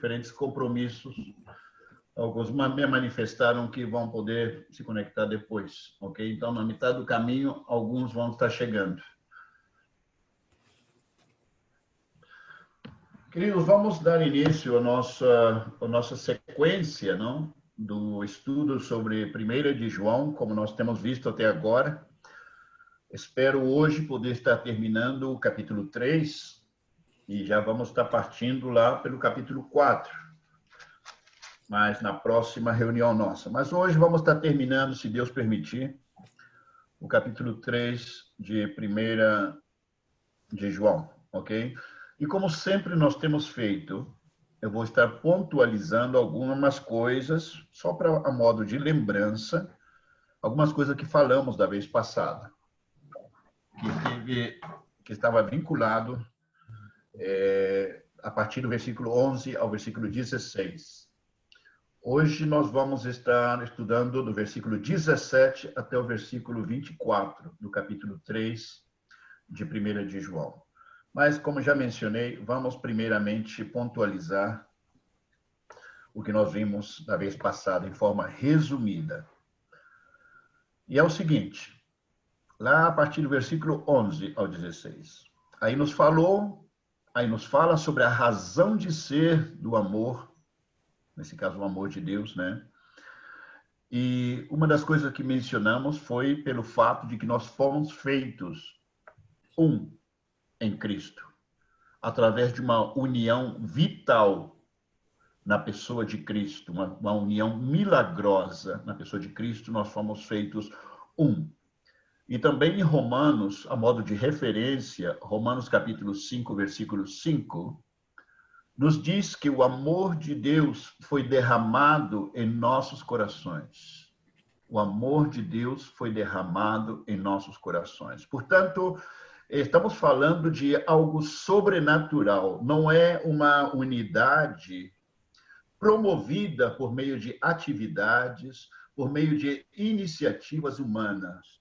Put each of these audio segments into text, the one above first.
diferentes compromissos. Alguns me manifestaram que vão poder se conectar depois, ok? Então, na metade do caminho, alguns vão estar chegando. Queridos, vamos dar início à nossa sequência, não? Do estudo sobre 1 de João, como nós temos visto até agora. Espero hoje poder estar terminando o capítulo 3 e já vamos estar partindo lá pelo capítulo 4, mas na próxima reunião nossa. Mas hoje vamos estar terminando, se Deus permitir, o capítulo 3 de 1 de João, ok? E como sempre nós temos feito, eu vou estar pontualizando algumas coisas, só para a modo de lembrança, algumas coisas que falamos da vez passada, que estava vinculado a partir do versículo 11 ao versículo 16. Hoje nós vamos estar estudando do versículo 17 até o versículo 24 do capítulo 3 de 1 de João. Mas, como já mencionei, vamos primeiramente pontualizar o que nós vimos da vez passada em forma resumida. E é o seguinte, lá a partir do versículo 11 ao 16, aí nos fala sobre a razão de ser do amor, nesse caso o amor de Deus, né? E uma das coisas que mencionamos foi pelo fato de que nós fomos feitos um em Cristo, através de uma união vital na pessoa de Cristo, uma união milagrosa na pessoa de Cristo, nós fomos feitos um. E também em Romanos, a modo de referência, Romanos capítulo 5, versículo 5, nos diz que o amor de Deus foi derramado em nossos corações. O amor de Deus foi derramado em nossos corações. Portanto, estamos falando de algo sobrenatural, não é uma unidade promovida por meio de atividades, por meio de iniciativas humanas.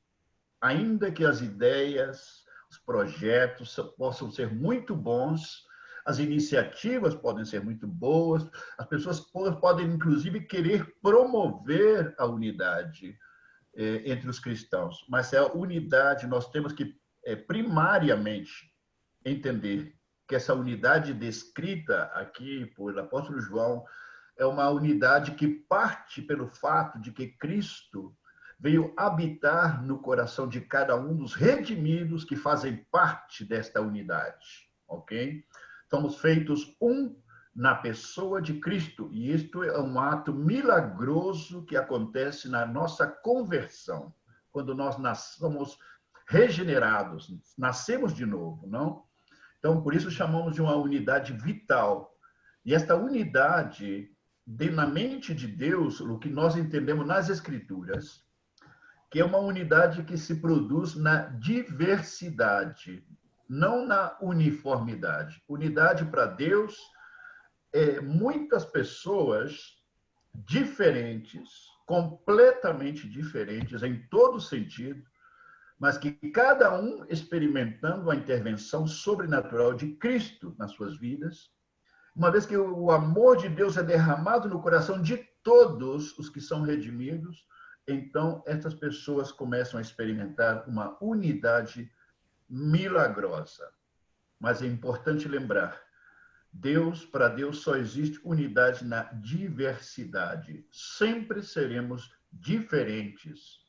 Ainda que as ideias, os projetos possam ser muito bons, as iniciativas podem ser muito boas, as pessoas podem, inclusive, querer promover a unidade entre os cristãos. Mas a unidade, nós temos que primariamente entender que essa unidade descrita aqui por apóstolo João é uma unidade que parte pelo fato de que Cristo veio habitar no coração de cada um dos redimidos que fazem parte desta unidade, ok? Somos feitos um na pessoa de Cristo, e isto é um ato milagroso que acontece na nossa conversão, quando nós somos regenerados, nascemos de novo, não? Então, por isso chamamos de uma unidade vital. E esta unidade, na mente de Deus, o que nós entendemos nas Escrituras, que é uma unidade que se produz na diversidade, não na uniformidade. Unidade para Deus é muitas pessoas diferentes, completamente diferentes em todo sentido, mas que cada um experimentando a intervenção sobrenatural de Cristo nas suas vidas, uma vez que o amor de Deus é derramado no coração de todos os que são redimidos, então essas pessoas começam a experimentar uma unidade milagrosa. Mas é importante lembrar, para Deus só existe unidade na diversidade. Sempre seremos diferentes,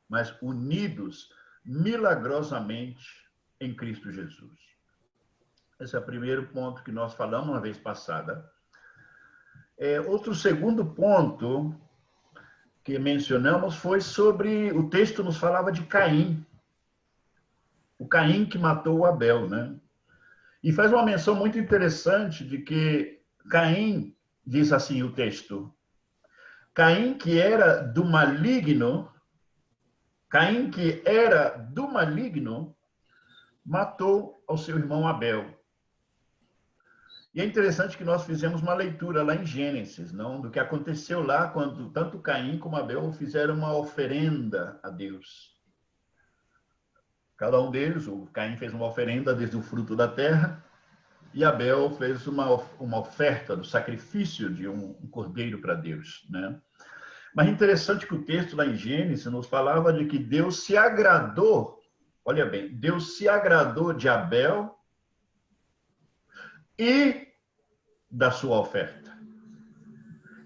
mas unidos milagrosamente em Cristo Jesus. Esse é o primeiro ponto que nós falamos uma vez passada. Outro segundo ponto que mencionamos foi sobre, o texto nos falava de Caim. O Caim que matou o Abel, né? E faz uma menção muito interessante de que Caim, diz assim o texto, Caim que era do maligno, matou ao seu irmão Abel. E é interessante que nós fizemos uma leitura lá em Gênesis, não? Do que aconteceu lá quando tanto Caim como Abel fizeram uma oferenda a Deus. Cada um deles, o Caim fez uma oferenda desde o fruto da terra, e Abel fez uma oferta do sacrifício de um cordeiro para Deus, né? Mas é interessante que o texto lá em Gênesis nos falava de que Deus se agradou, olha bem, Deus se agradou de Abel e da sua oferta.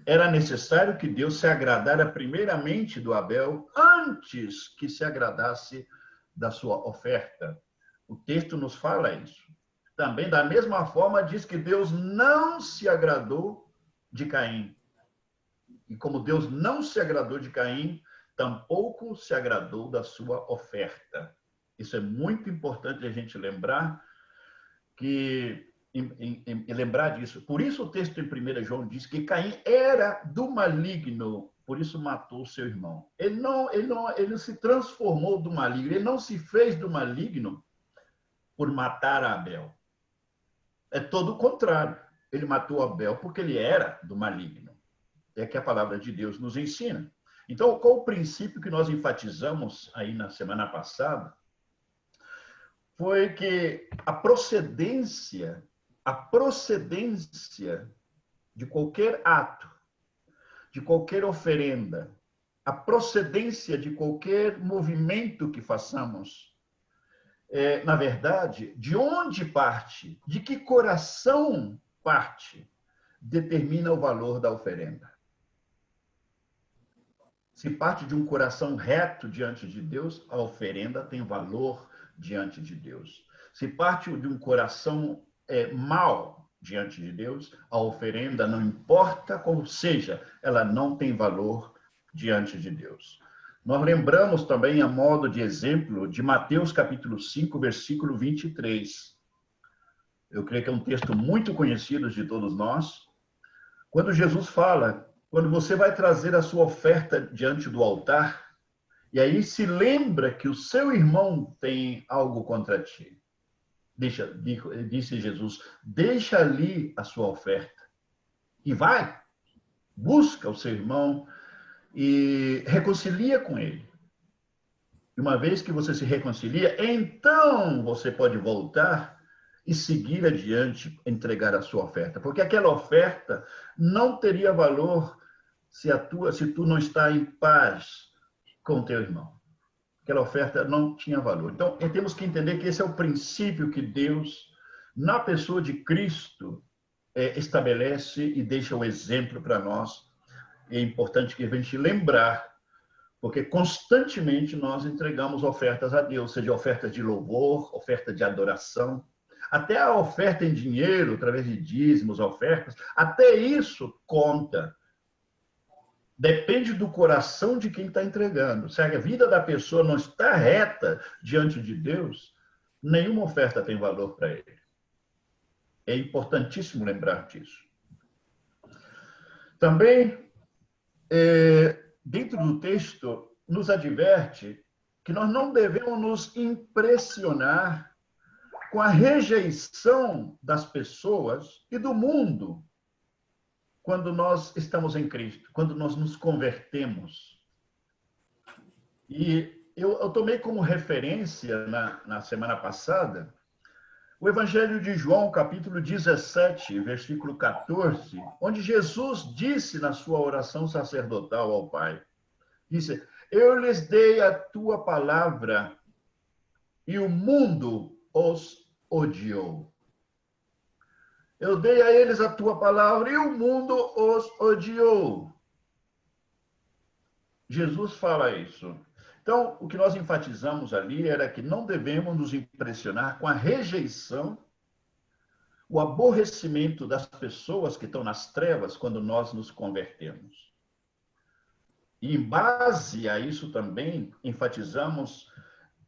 Era necessário que Deus se agradara primeiramente do Abel antes que se agradasse da sua oferta. O texto nos fala isso. Também, da mesma forma, diz que Deus não se agradou de Caim. E como Deus não se agradou de Caim, tampouco se agradou da sua oferta. Isso é muito importante a gente lembrar lembrar disso. Por isso o texto em 1 João diz que Caim era do maligno, por isso matou seu irmão. Ele se transformou do maligno, ele não se fez do maligno por matar Abel. É todo o contrário. Ele matou Abel porque ele era do maligno. É que a palavra de Deus nos ensina. Então, qual o princípio que nós enfatizamos aí na semana passada? Foi que a procedência de qualquer ato, de qualquer oferenda, a procedência de qualquer movimento que façamos, na verdade, de onde parte, de que coração parte, determina o valor da oferenda. Se parte de um coração reto diante de Deus, a oferenda tem valor diante de Deus. Se parte de um coração mau diante de Deus, a oferenda, não importa como seja, ela não tem valor diante de Deus. Nós lembramos também, a modo de exemplo, de Mateus capítulo 5, versículo 23. Eu creio que é um texto muito conhecido de todos nós. Quando Jesus fala, quando você vai trazer a sua oferta diante do altar, e aí se lembra que o seu irmão tem algo contra ti. Disse Jesus, deixa ali a sua oferta e vai, busca o seu irmão e reconcilia com ele. E uma vez que você se reconcilia, então você pode voltar e seguir adiante, entregar a sua oferta. Porque aquela oferta não teria valor se tu não está em paz com o teu irmão. Aquela oferta não tinha valor. Então, temos que entender que esse é o princípio que Deus, na pessoa de Cristo, estabelece e deixa o exemplo para nós. É importante que a gente lembrar, porque constantemente nós entregamos ofertas a Deus, seja oferta de louvor, oferta de adoração, até a oferta em dinheiro, através de dízimos, ofertas, até isso conta. Depende do coração de quem está entregando. Se a vida da pessoa não está reta diante de Deus, nenhuma oferta tem valor para ele. É importantíssimo lembrar disso. Também, dentro do texto, nos adverte que nós não devemos nos impressionar com a rejeição das pessoas e do mundo quando nós estamos em Cristo, quando nós nos convertemos. E eu tomei como referência na semana passada o Evangelho de João, capítulo 17, versículo 14, onde Jesus disse na sua oração sacerdotal ao Pai, disse, eu lhes dei a tua palavra e o mundo os odiou. Eu dei a eles a tua palavra e o mundo os odiou. Jesus fala isso. Então, o que nós enfatizamos ali era que não devemos nos impressionar com a rejeição, o aborrecimento das pessoas que estão nas trevas quando nós nos convertemos. E, em base a isso também, enfatizamos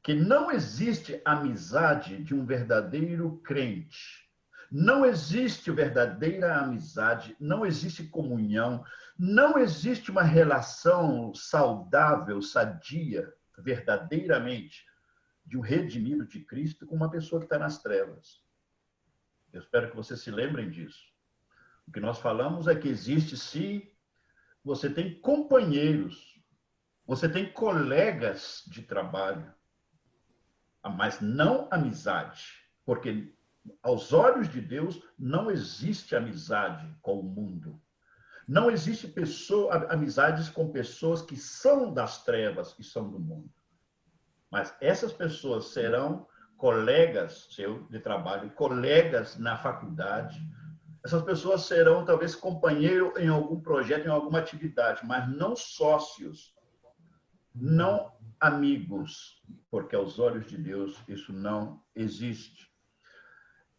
que não existe amizade de um verdadeiro crente. Não existe verdadeira amizade, não existe comunhão, não existe uma relação saudável, sadia, verdadeiramente, de um redimido de Cristo com uma pessoa que está nas trevas. Eu espero que vocês se lembrem disso. O que nós falamos é que existe, sim, você tem companheiros, você tem colegas de trabalho, mas não amizade, porque Aos olhos de Deus, não existe amizade com o mundo. Não existe amizades com pessoas que são das trevas e são do mundo. Mas essas pessoas serão colegas seu de trabalho, colegas na faculdade. Essas pessoas serão talvez companheiro em algum projeto, em alguma atividade, mas não sócios, não amigos, porque aos olhos de Deus isso não existe.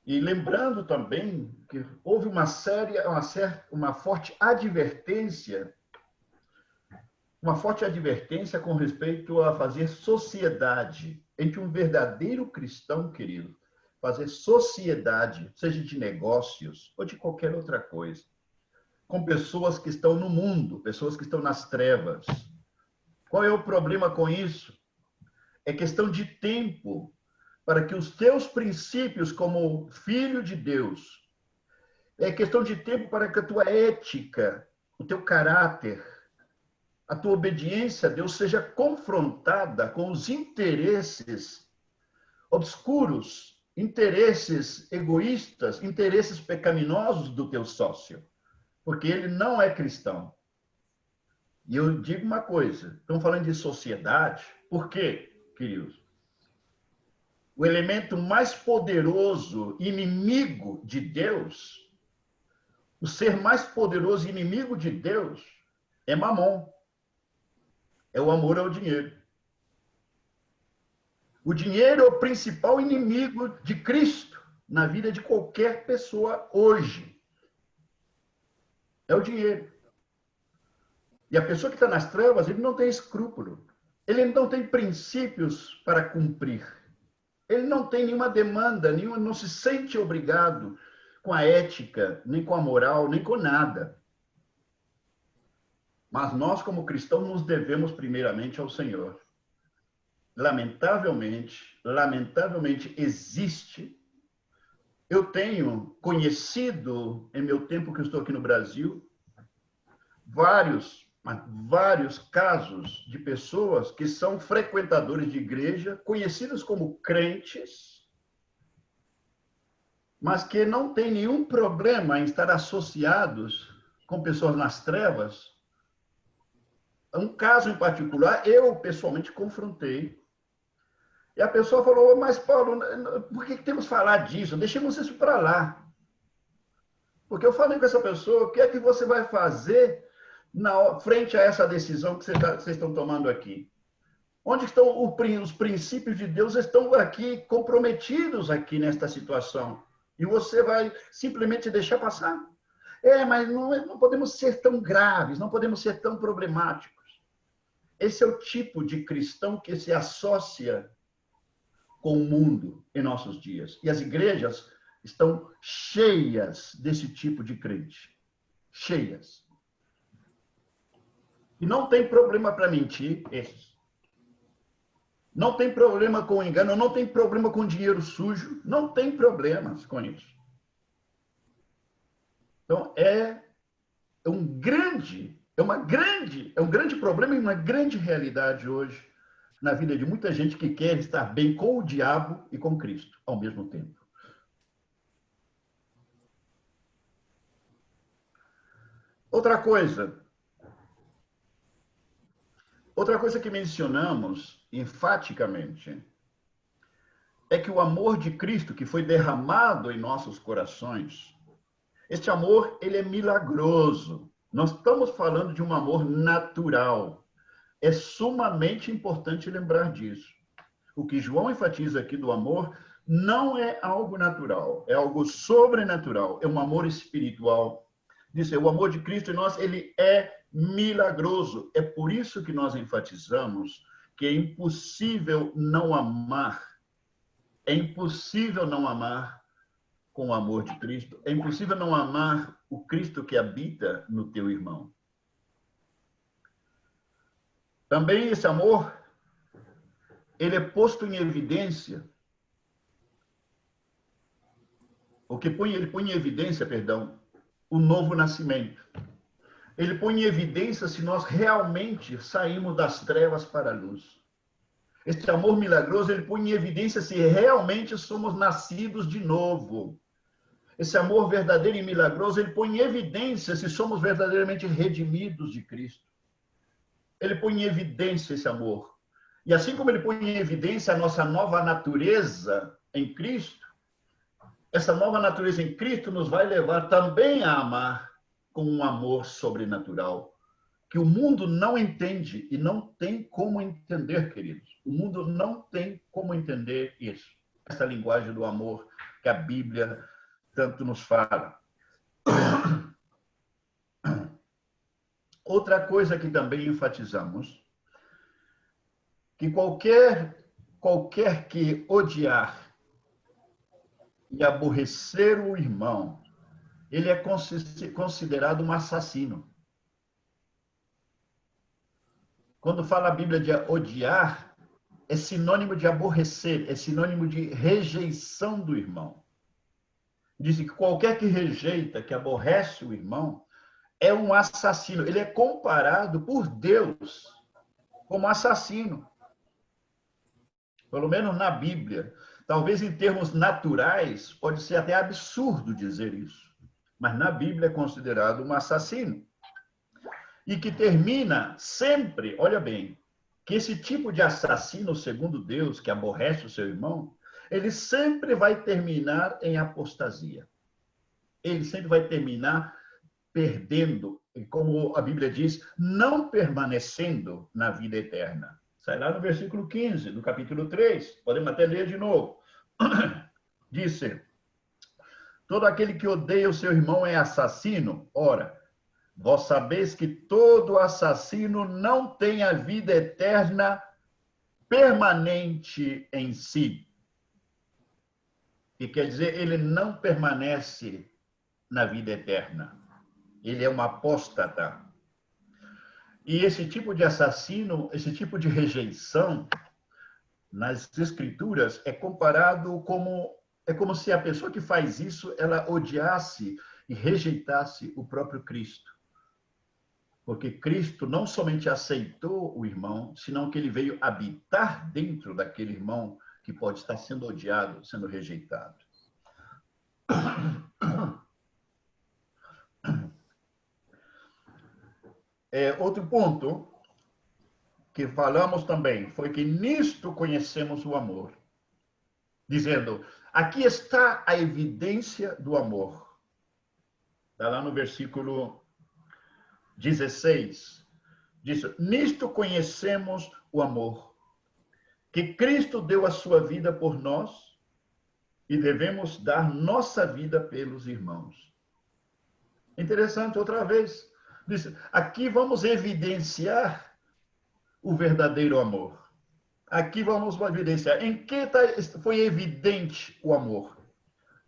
E lembrando também que houve uma forte advertência com respeito a fazer sociedade entre um verdadeiro cristão, querido, fazer sociedade, seja de negócios ou de qualquer outra coisa, com pessoas que estão no mundo, pessoas que estão nas trevas. Qual é o problema com isso? É questão de tempo para que os teus princípios como filho de Deus, é questão de tempo para que a tua ética, o teu caráter, a tua obediência a Deus seja confrontada com os interesses obscuros, interesses egoístas, interesses pecaminosos do teu sócio, porque ele não é cristão. E eu digo uma coisa, estamos falando de sociedade, por quê, queridos? O elemento mais poderoso inimigo de Deus, o ser mais poderoso inimigo de Deus é Mamon. É o amor ao dinheiro. O dinheiro é o principal inimigo de Cristo na vida de qualquer pessoa hoje. É o dinheiro. E a pessoa que está nas trevas, ele não tem escrúpulo. Ele não tem princípios para cumprir. Ele não tem nenhuma demanda, não se sente obrigado com a ética, nem com a moral, nem com nada. Mas nós, como cristãos, nos devemos primeiramente ao Senhor. Lamentavelmente existe. Eu tenho conhecido, em meu tempo que eu estou aqui no Brasil, vários casos de pessoas que são frequentadores de igreja, conhecidos como crentes, mas que não têm nenhum problema em estar associados com pessoas nas trevas. Um caso em particular, eu pessoalmente confrontei. E a pessoa falou, mas Paulo, por que temos que falar disso? Deixemos isso para lá. Porque eu falei com essa pessoa, o que é que você vai fazer frente a essa decisão que vocês estão tomando aqui? Onde estão os princípios de Deus? Estão aqui comprometidos aqui nesta situação. E você vai simplesmente deixar passar? Mas não podemos ser tão graves, não podemos ser tão problemáticos. Esse é o tipo de cristão que se associa com o mundo em nossos dias. E as igrejas estão cheias desse tipo de crente. Cheias. E não tem problema para mentir, esses. Não tem problema com engano, não tem problema com dinheiro sujo, não tem problemas com isso. Então, é um grande problema e uma grande realidade hoje na vida de muita gente que quer estar bem com o diabo e com Cristo ao mesmo tempo. Outra coisa que mencionamos enfaticamente é que o amor de Cristo que foi derramado em nossos corações, este amor, ele é milagroso. Nós estamos falando de um amor natural. É sumamente importante lembrar disso. O que João enfatiza aqui do amor não é algo natural, é algo sobrenatural, é um amor espiritual. Diz, o amor de Cristo em nós, ele é milagroso. É por isso que nós enfatizamos que é impossível não amar. É impossível não amar com o amor de Cristo. É impossível não amar o Cristo que habita no teu irmão. Também esse amor, ele é posto em evidência. Ele põe em evidência, o novo nascimento. Ele põe em evidência se nós realmente saímos das trevas para a luz. Esse amor milagroso, ele põe em evidência se realmente somos nascidos de novo. Esse amor verdadeiro e milagroso, ele põe em evidência se somos verdadeiramente redimidos de Cristo. Ele põe em evidência esse amor. E assim como ele põe em evidência a nossa nova natureza em Cristo, essa nova natureza em Cristo nos vai levar também a amar com um amor sobrenatural, que o mundo não entende e não tem como entender, queridos. O mundo não tem como entender isso. Essa linguagem do amor que a Bíblia tanto nos fala. Outra coisa que também enfatizamos, que qualquer que odiar e aborrecer o irmão, ele é considerado um assassino. Quando fala a Bíblia de odiar, é sinônimo de aborrecer, é sinônimo de rejeição do irmão. Diz que qualquer que rejeita, que aborrece o irmão, é um assassino. Ele é comparado por Deus como assassino. Pelo menos na Bíblia. Talvez em termos naturais, pode ser até absurdo dizer isso. Mas na Bíblia é considerado um assassino. E que termina sempre, olha bem, que esse tipo de assassino, segundo Deus, que aborrece o seu irmão, ele sempre vai terminar em apostasia. Ele sempre vai terminar perdendo, como a Bíblia diz, não permanecendo na vida eterna. Sai lá no versículo 15, do capítulo 3, podemos até ler de novo. Disse, todo aquele que odeia o seu irmão é assassino. Ora, vós sabeis que todo assassino não tem a vida eterna permanente em si. E quer dizer, ele não permanece na vida eterna. Ele é um apóstata. E esse tipo de assassino, esse tipo de rejeição, nas Escrituras, é comparado como... É como se a pessoa que faz isso, ela odiasse e rejeitasse o próprio Cristo. Porque Cristo não somente aceitou o irmão, senão que ele veio habitar dentro daquele irmão que pode estar sendo odiado, sendo rejeitado. Outro ponto que falamos também foi que nisto conhecemos o amor. Dizendo, aqui está a evidência do amor. Está lá no versículo 16. Diz, nisto conhecemos o amor, que Cristo deu a sua vida por nós e devemos dar nossa vida pelos irmãos. Interessante, outra vez. Diz, aqui vamos evidenciar o verdadeiro amor. Aqui vamos evidenciar. Em que foi evidente o amor?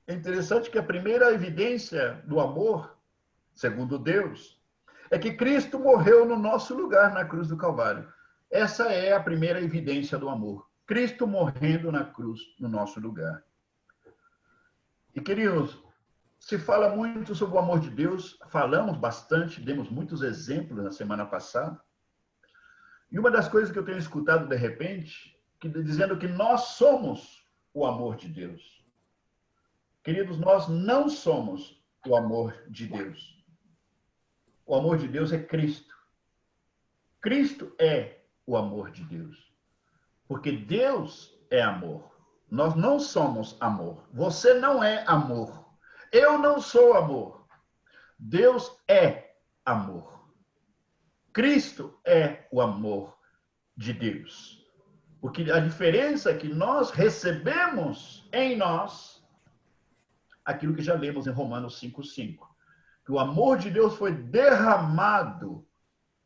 É interessante que a primeira evidência do amor, segundo Deus, é que Cristo morreu no nosso lugar na cruz do Calvário. Essa é a primeira evidência do amor. Cristo morrendo na cruz no nosso lugar. E, queridos, se fala muito sobre o amor de Deus, falamos bastante, demos muitos exemplos na semana passada. E uma das coisas que eu tenho escutado de repente, dizendo que nós somos o amor de Deus. Queridos, nós não somos o amor de Deus. O amor de Deus é Cristo. Cristo é o amor de Deus. Porque Deus é amor. Nós não somos amor. Você não é amor. Eu não sou amor. Deus é amor. Cristo é o amor de Deus. Porque a diferença é que nós recebemos em nós aquilo que já lemos em Romanos 5:5. Que o amor de Deus foi derramado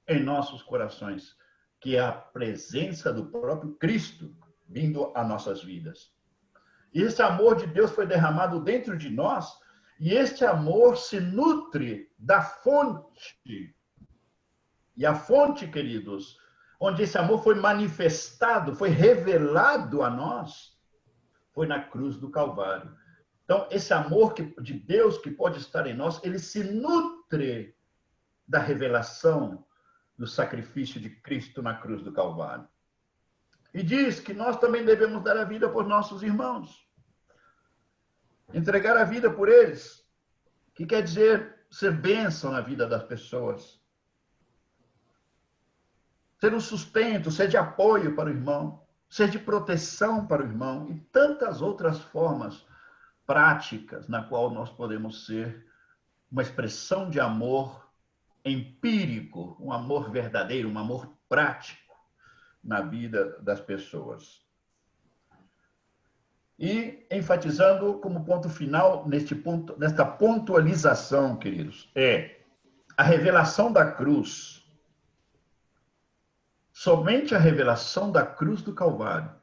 em nossos corações, que é a presença do próprio Cristo vindo a nossas vidas. E esse amor de Deus foi derramado dentro de nós, e este amor se nutre da fonte. E a fonte, queridos, onde esse amor foi manifestado, foi revelado a nós, foi na cruz do Calvário. Então, esse amor de Deus que pode estar em nós, ele se nutre da revelação do sacrifício de Cristo na cruz do Calvário. E diz que nós também devemos dar a vida por nossos irmãos. Entregar a vida por eles, que quer dizer ser bênção na vida das pessoas. Ser um sustento, ser de apoio para o irmão, ser de proteção para o irmão e tantas outras formas práticas na qual nós podemos ser uma expressão de amor empírico, um amor verdadeiro, um amor prático na vida das pessoas. E enfatizando como ponto final nesta pontualização, queridos, é a revelação da cruz. Somente a revelação da cruz do Calvário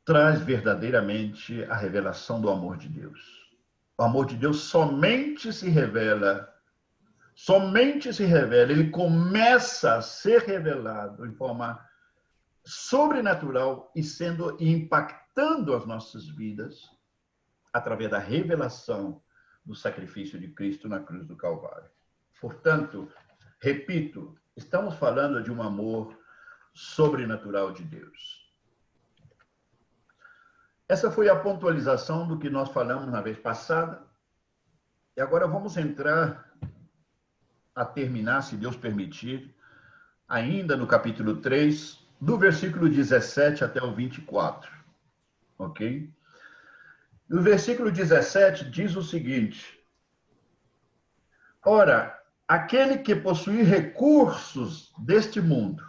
traz verdadeiramente a revelação do amor de Deus. O amor de Deus somente se revela, ele começa a ser revelado de forma sobrenatural e impactando as nossas vidas através da revelação do sacrifício de Cristo na cruz do Calvário. Portanto, repito, estamos falando de um amor sobrenatural de Deus. Essa foi a pontualização do que nós falamos na vez passada. E agora vamos entrar a terminar, se Deus permitir, ainda no capítulo 3, do versículo 17 até o 24. Ok? No versículo 17 diz o seguinte: ora, aquele que possuir recursos deste mundo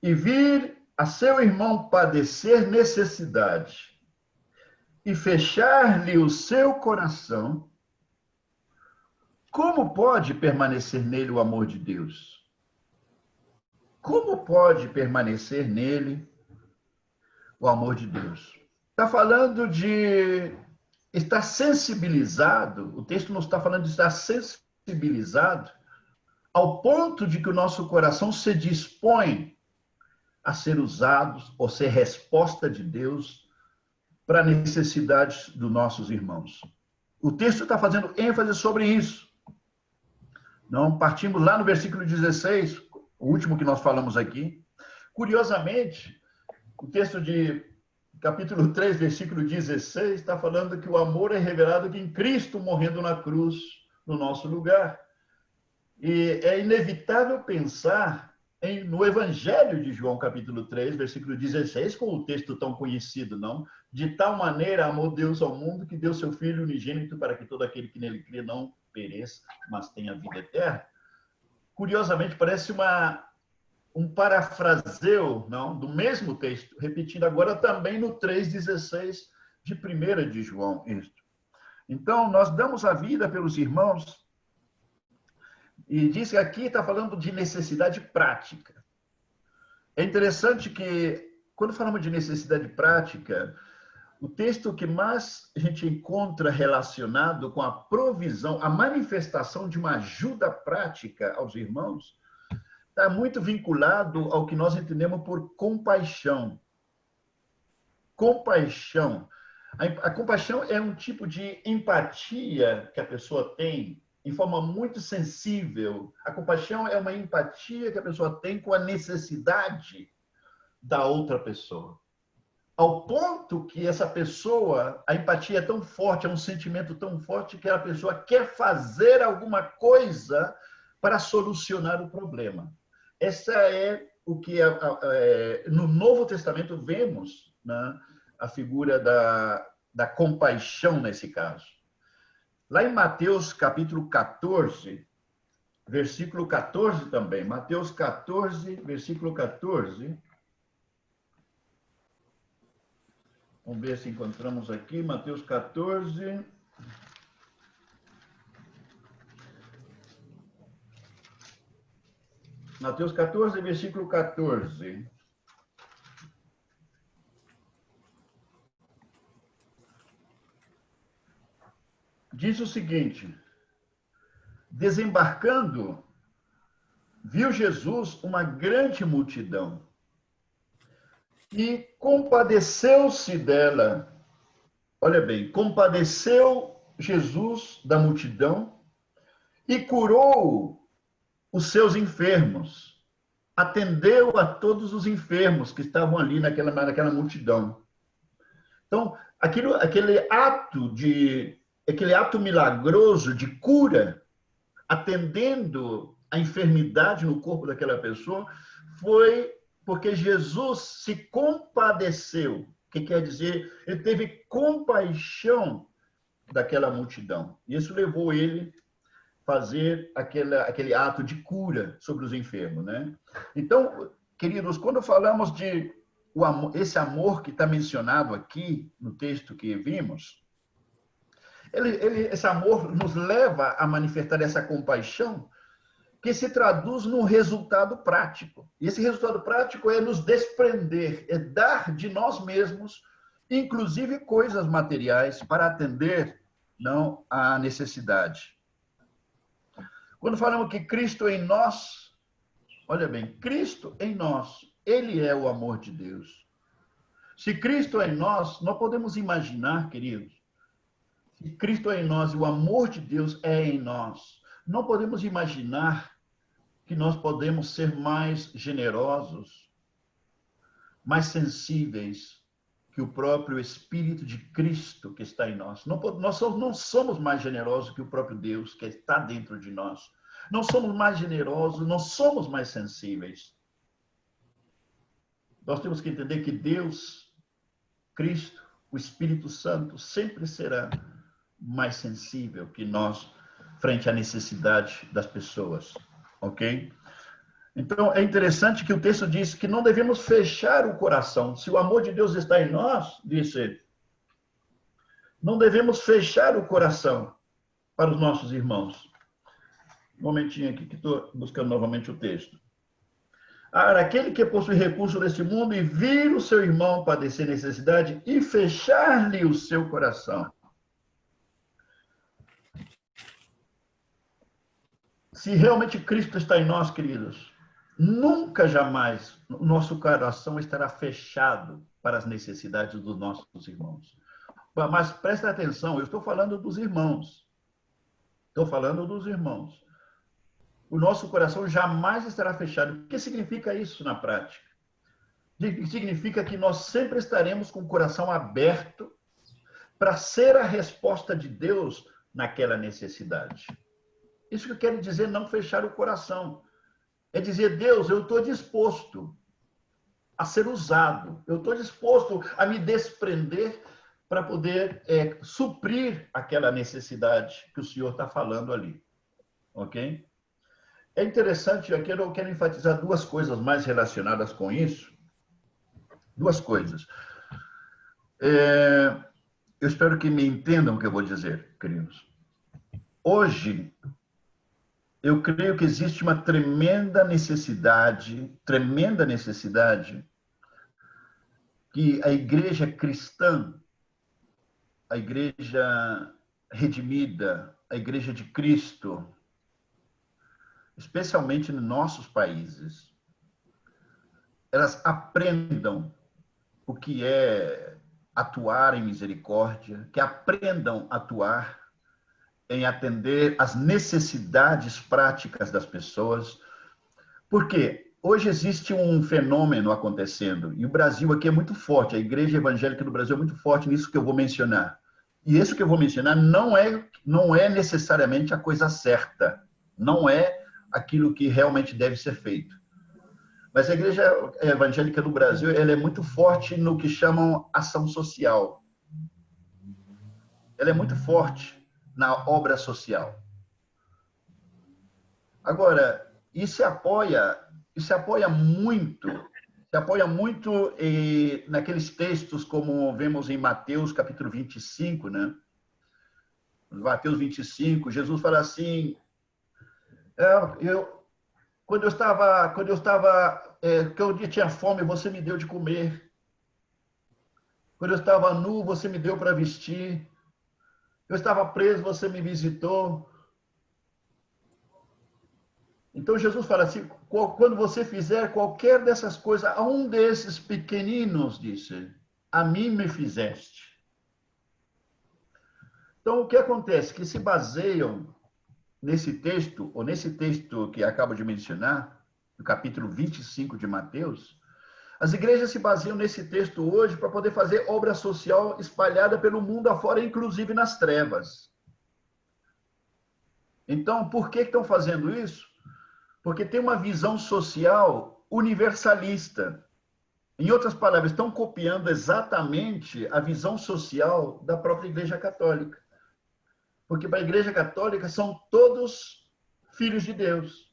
e vir a seu irmão padecer necessidade e fechar-lhe o seu coração, como pode permanecer nele o amor de Deus? Como pode permanecer nele o amor de Deus? Está falando de estar sensibilizado, o texto não está falando de estar sensibilizado ao ponto de que o nosso coração se dispõe a ser usados ou ser resposta de Deus para necessidades dos nossos irmãos. O texto está fazendo ênfase sobre isso. Não partimos lá no versículo 16, o último que nós falamos aqui. Curiosamente, o texto de capítulo 3, versículo 16, está falando que o amor é revelado em Cristo morrendo na cruz no nosso lugar. E é inevitável pensar no Evangelho de João, capítulo 3, versículo 16, com o texto tão conhecido, não? De tal maneira amou Deus ao mundo que deu seu Filho unigênito para que todo aquele que nele crê não pereça, mas tenha vida eterna. Curiosamente, parece um parafraseu, não, do mesmo texto, repetindo agora também no 3,16 de 1 de João. Isto. Então, nós damos a vida pelos irmãos. E diz que aqui está falando de necessidade prática. É interessante que, quando falamos de necessidade prática, o texto que mais a gente encontra relacionado com a provisão, a manifestação de uma ajuda prática aos irmãos, está muito vinculado ao que nós entendemos por compaixão. Compaixão. A compaixão é um tipo de empatia que a pessoa tem em forma muito sensível. A compaixão é uma empatia que a pessoa tem com a necessidade da outra pessoa. Ao ponto que essa pessoa, a empatia é tão forte, é um sentimento tão forte que a pessoa quer fazer alguma coisa para solucionar o problema. Essa é o que no Novo Testamento vemos, né, a figura da compaixão nesse caso. Lá em Mateus capítulo 14, versículo 14 também. Mateus 14, versículo 14. Vamos ver se encontramos aqui. Mateus 14. Mateus 14, versículo 14. Diz o seguinte: desembarcando, viu Jesus uma grande multidão e compadeceu-se dela. Olha bem, compadeceu Jesus da multidão e curou os seus enfermos. atendeu a todos os enfermos que estavam ali naquela multidão. Então, aquele ato milagroso de cura, atendendo a enfermidade no corpo daquela pessoa, foi porque Jesus se compadeceu, que quer dizer, ele teve compaixão daquela multidão. Isso levou ele a fazer aquele ato de cura sobre os enfermos, né? Então, queridos, quando falamos de esse amor que está mencionado aqui no texto que vimos, esse amor nos leva a manifestar essa compaixão que se traduz num resultado prático. E esse resultado prático é nos desprender, é dar de nós mesmos, inclusive coisas materiais, para atender não a necessidade. Quando falamos que Cristo em nós, olha bem, Cristo em nós, ele é o amor de Deus. Se Cristo é em nós, nós podemos imaginar, queridos, se Cristo é em nós e o amor de Deus é em nós, não podemos imaginar que nós podemos ser mais generosos, mais sensíveis que o próprio Espírito de Cristo que está em nós. Nós não somos mais generosos que o próprio Deus que está dentro de nós. Não somos mais generosos, não somos mais sensíveis. Nós temos que entender que Deus, Cristo, o Espírito Santo, sempre será mais sensível que nós frente à necessidade das pessoas, ok? Então, é interessante que o texto diz que não devemos fechar o coração. Se o amor de Deus está em nós, disse, não devemos fechar o coração para os nossos irmãos. Um momentinho aqui que estou buscando novamente o texto. Aquele que possui recurso deste mundo e vir o seu irmão padecer necessidade e fechar-lhe o seu coração. Se realmente Cristo está em nós, queridos, nunca, jamais, o nosso coração estará fechado para as necessidades dos nossos irmãos. Mas presta atenção, eu estou falando dos irmãos. Estou falando dos irmãos. O nosso coração jamais estará fechado. O que significa isso na prática? Significa que nós sempre estaremos com o coração aberto para ser a resposta de Deus naquela necessidade. Isso que eu quero dizer, não fechar o coração. É dizer, Deus, eu estou disposto a ser usado. Eu estou disposto a me desprender para poder suprir aquela necessidade que o Senhor está falando ali. Ok? É interessante, aqui eu quero enfatizar duas coisas mais relacionadas com isso. Duas coisas. Eu espero que me entendam o que eu vou dizer, queridos. Hoje, eu creio que existe uma tremenda necessidade que a igreja cristã, a igreja redimida, a igreja de Cristo, especialmente nos nossos países, elas aprendam o que é atuar em misericórdia, que aprendam a atuar em atender às necessidades práticas das pessoas. Porque hoje existe um fenômeno acontecendo, e o Brasil aqui é muito forte, a igreja evangélica do Brasil é muito forte nisso que eu vou mencionar. E isso que eu vou mencionar não é necessariamente a coisa certa, não é aquilo que realmente deve ser feito. Mas a igreja evangélica do Brasil, ela é muito forte no que chamam ação social. Ela é muito forte na obra social. Agora, isso se apoia muito naqueles textos como vemos em Mateus capítulo 25, né? Mateus 25, Jesus fala assim, que eu tinha fome, você me deu de comer. Quando eu estava nu, você me deu para vestir. Eu estava preso, você me visitou. Então Jesus fala assim, quando você fizer qualquer dessas coisas, a um desses pequeninos, disse, a mim me fizeste. Então o que acontece? Que se baseiam nesse texto, ou nesse texto que acabo de mencionar, no capítulo 25 de Mateus, as igrejas se baseiam nesse texto hoje para poder fazer obra social espalhada pelo mundo afora, inclusive nas trevas. Então, por que estão fazendo isso? Porque tem uma visão social universalista. Em outras palavras, estão copiando exatamente a visão social da própria Igreja Católica. Porque para a Igreja Católica são todos filhos de Deus.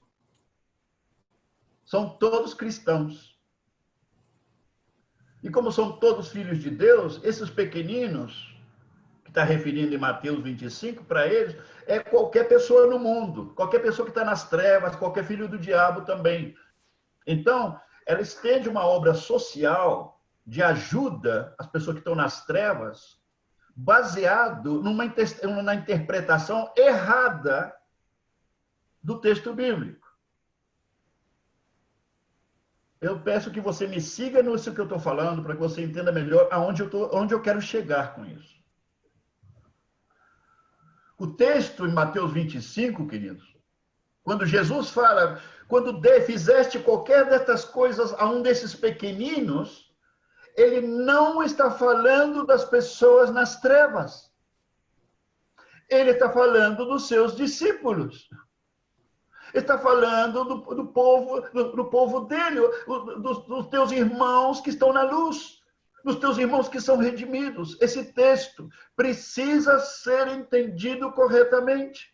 São todos cristãos. E como são todos filhos de Deus, esses pequeninos, que está referindo em Mateus 25, para eles, é qualquer pessoa no mundo, qualquer pessoa que está nas trevas, qualquer filho do diabo também. Então, ela estende uma obra social de ajuda às pessoas que estão nas trevas, baseado numa interpretação errada do texto bíblico. Eu peço que você me siga nisso que eu estou falando, para que você entenda melhor onde eu quero chegar com isso. O texto em Mateus 25, queridos, quando Jesus fala, quando fizeste qualquer destas coisas a um desses pequeninos, ele não está falando das pessoas nas trevas. Ele está falando dos seus discípulos. Está falando do povo dele, dos teus irmãos que estão na luz, dos teus irmãos que são redimidos. Esse texto precisa ser entendido corretamente.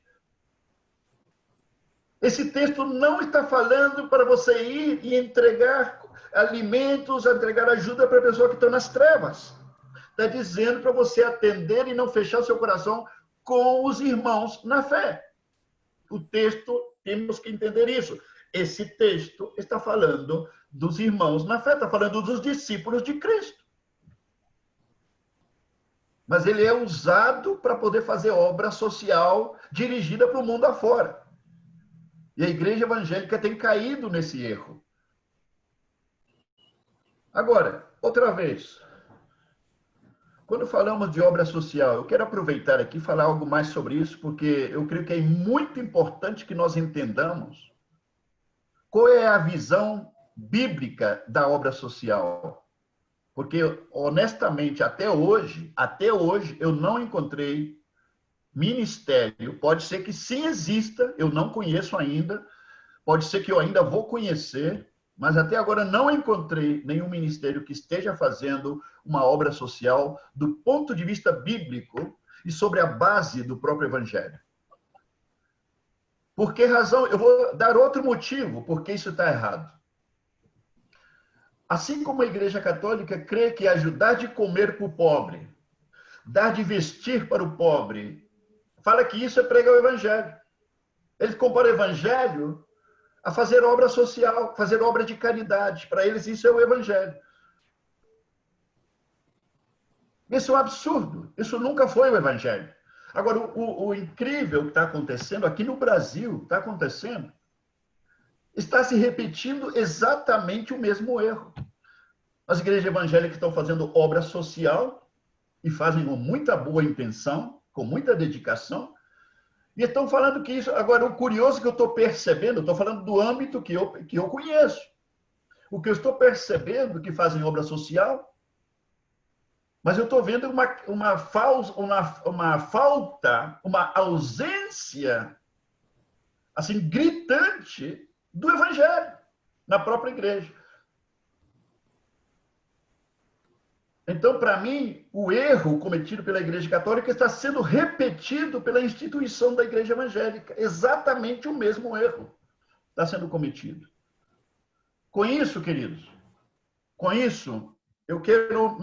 Esse texto não está falando para você ir e entregar alimentos, entregar ajuda para a pessoa que está nas trevas. Está dizendo para você atender e não fechar seu coração com os irmãos na fé. O texto, temos que entender isso. Esse texto está falando dos irmãos na fé, está falando dos discípulos de Cristo. Mas ele é usado para poder fazer obra social dirigida para o mundo afora. E a igreja evangélica tem caído nesse erro. Agora, outra vez, quando falamos de obra social, eu quero aproveitar aqui e falar algo mais sobre isso, porque eu creio que é muito importante que nós entendamos qual é a visão bíblica da obra social. Porque, honestamente, até hoje, eu não encontrei ministério. Pode ser que sim exista, eu não conheço ainda, pode ser que eu ainda vou conhecer, mas até agora não encontrei nenhum ministério que esteja fazendo uma obra social do ponto de vista bíblico e sobre a base do próprio evangelho. Por que razão? Eu vou dar outro motivo por que isso está errado. Assim como a Igreja Católica crê que ajudar de comer para o pobre, dar de vestir para o pobre, fala que isso é pregar o evangelho. Eles comparam o evangelho a fazer obra social, fazer obra de caridade. Para eles, isso é o evangelho. Isso é um absurdo. Isso nunca foi o evangelho. Agora, o incrível que está acontecendo aqui no Brasil, está acontecendo, está se repetindo exatamente o mesmo erro. As igrejas evangélicas estão fazendo obra social e fazem com muita boa intenção, com muita dedicação, e estão falando que isso... Agora, o curioso que eu estou percebendo, eu estou falando do âmbito que eu conheço. O que eu estou percebendo que fazem obra social, mas eu estou vendo uma falta, uma ausência, assim, gritante do evangelho na própria igreja. Então, para mim, o erro cometido pela Igreja Católica está sendo repetido pela instituição da Igreja Evangélica. Exatamente o mesmo erro está sendo cometido. Com isso, queridos, com isso, eu quero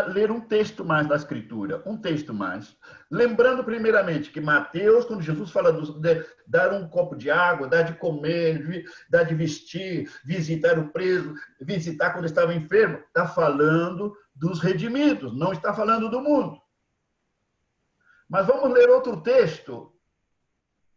ler um texto mais da Escritura, um texto mais. Lembrando, primeiramente, que Mateus, quando Jesus fala de dar um copo de água, dar de comer, dar de vestir, visitar o preso, visitar quando estava enfermo, está falando dos redimidos, não está falando do mundo. Mas vamos ler outro texto,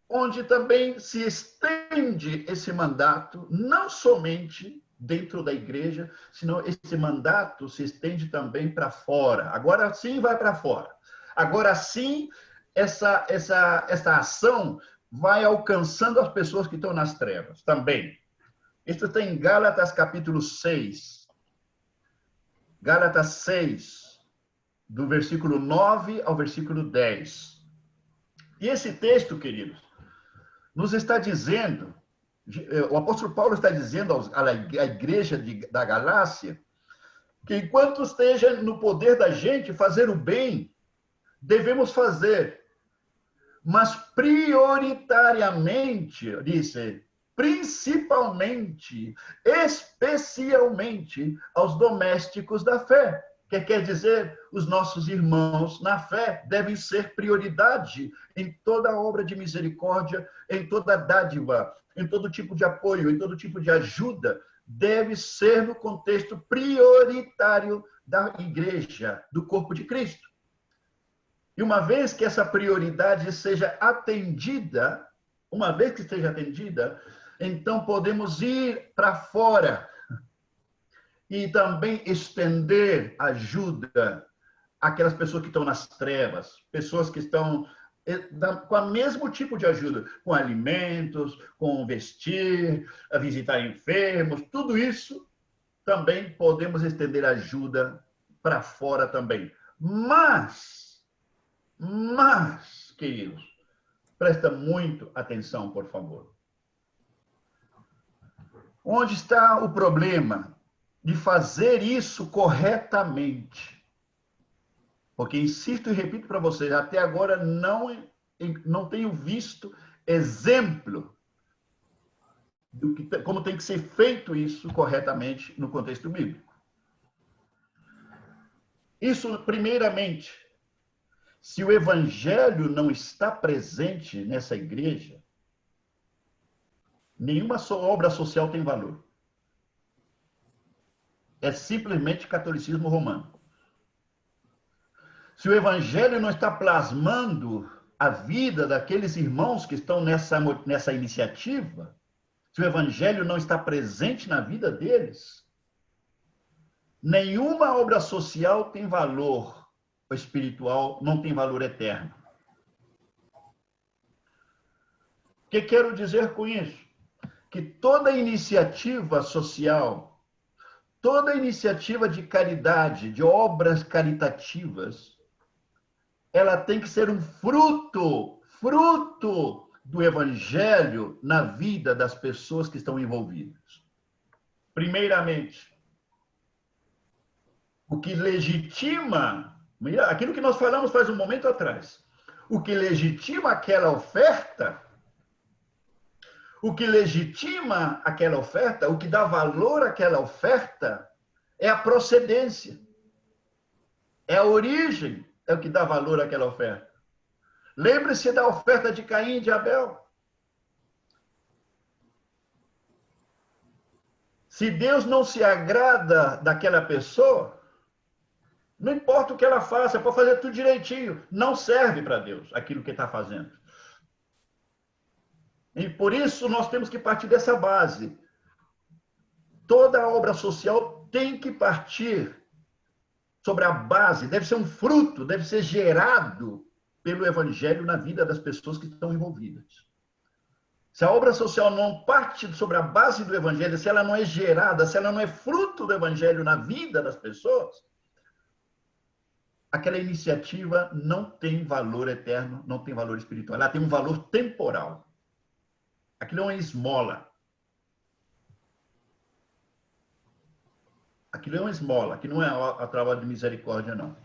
onde também se estende esse mandato, não somente dentro da igreja, senão esse mandato se estende também para fora. Agora sim vai para fora. Agora sim essa ação vai alcançando as pessoas que estão nas trevas também. Isso está em Gálatas capítulo 6. Gálatas 6, do versículo 9 ao versículo 10. E esse texto, queridos, nos está dizendo, o apóstolo Paulo está dizendo à igreja da Galácia, que enquanto esteja no poder da gente fazer o bem, devemos fazer. Mas prioritariamente, disse, principalmente, especialmente aos domésticos da fé. Que quer dizer, os nossos irmãos na fé devem ser prioridade em toda obra de misericórdia, em toda dádiva, em todo tipo de apoio, em todo tipo de ajuda, deve ser no contexto prioritário da igreja, do corpo de Cristo. E uma vez que essa prioridade seja atendida, então podemos ir para fora e também estender ajuda àquelas pessoas que estão nas trevas, pessoas que estão com o mesmo tipo de ajuda, com alimentos, com vestir, a visitar enfermos, tudo isso também podemos estender ajuda para fora também. Mas, queridos, presta muito atenção, por favor. Onde está o problema de fazer isso corretamente? Porque, insisto e repito para vocês, até agora não tenho visto exemplo como tem que ser feito isso corretamente no contexto bíblico. Isso, primeiramente, se o evangelho não está presente nessa igreja, nenhuma obra social tem valor. É simplesmente catolicismo romano. Se o evangelho não está plasmando a vida daqueles irmãos que estão nessa iniciativa, se o evangelho não está presente na vida deles, nenhuma obra social tem valor espiritual, não tem valor eterno. O que quero dizer com isso? Que toda iniciativa social, toda iniciativa de caridade, de obras caritativas, ela tem que ser um fruto do evangelho na vida das pessoas que estão envolvidas. Primeiramente, o que legitima, aquilo que nós falamos faz um momento atrás, o que legitima aquela oferta, o que dá valor àquela oferta, é a procedência, é a origem, é o que dá valor àquela oferta. Lembre-se da oferta de Caim e de Abel. Se Deus não se agrada daquela pessoa, não importa o que ela faça, pode fazer tudo direitinho, não serve para Deus aquilo que está fazendo. E por isso nós temos que partir dessa base. Toda obra social tem que partir sobre a base, deve ser um fruto, deve ser gerado pelo evangelho na vida das pessoas que estão envolvidas. Se a obra social não parte sobre a base do evangelho, se ela não é gerada, se ela não é fruto do evangelho na vida das pessoas, aquela iniciativa não tem valor eterno, não tem valor espiritual, ela tem um valor temporal. Aquilo é uma esmola. Aquilo é uma esmola, aquilo não é a trabalho de misericórdia, não.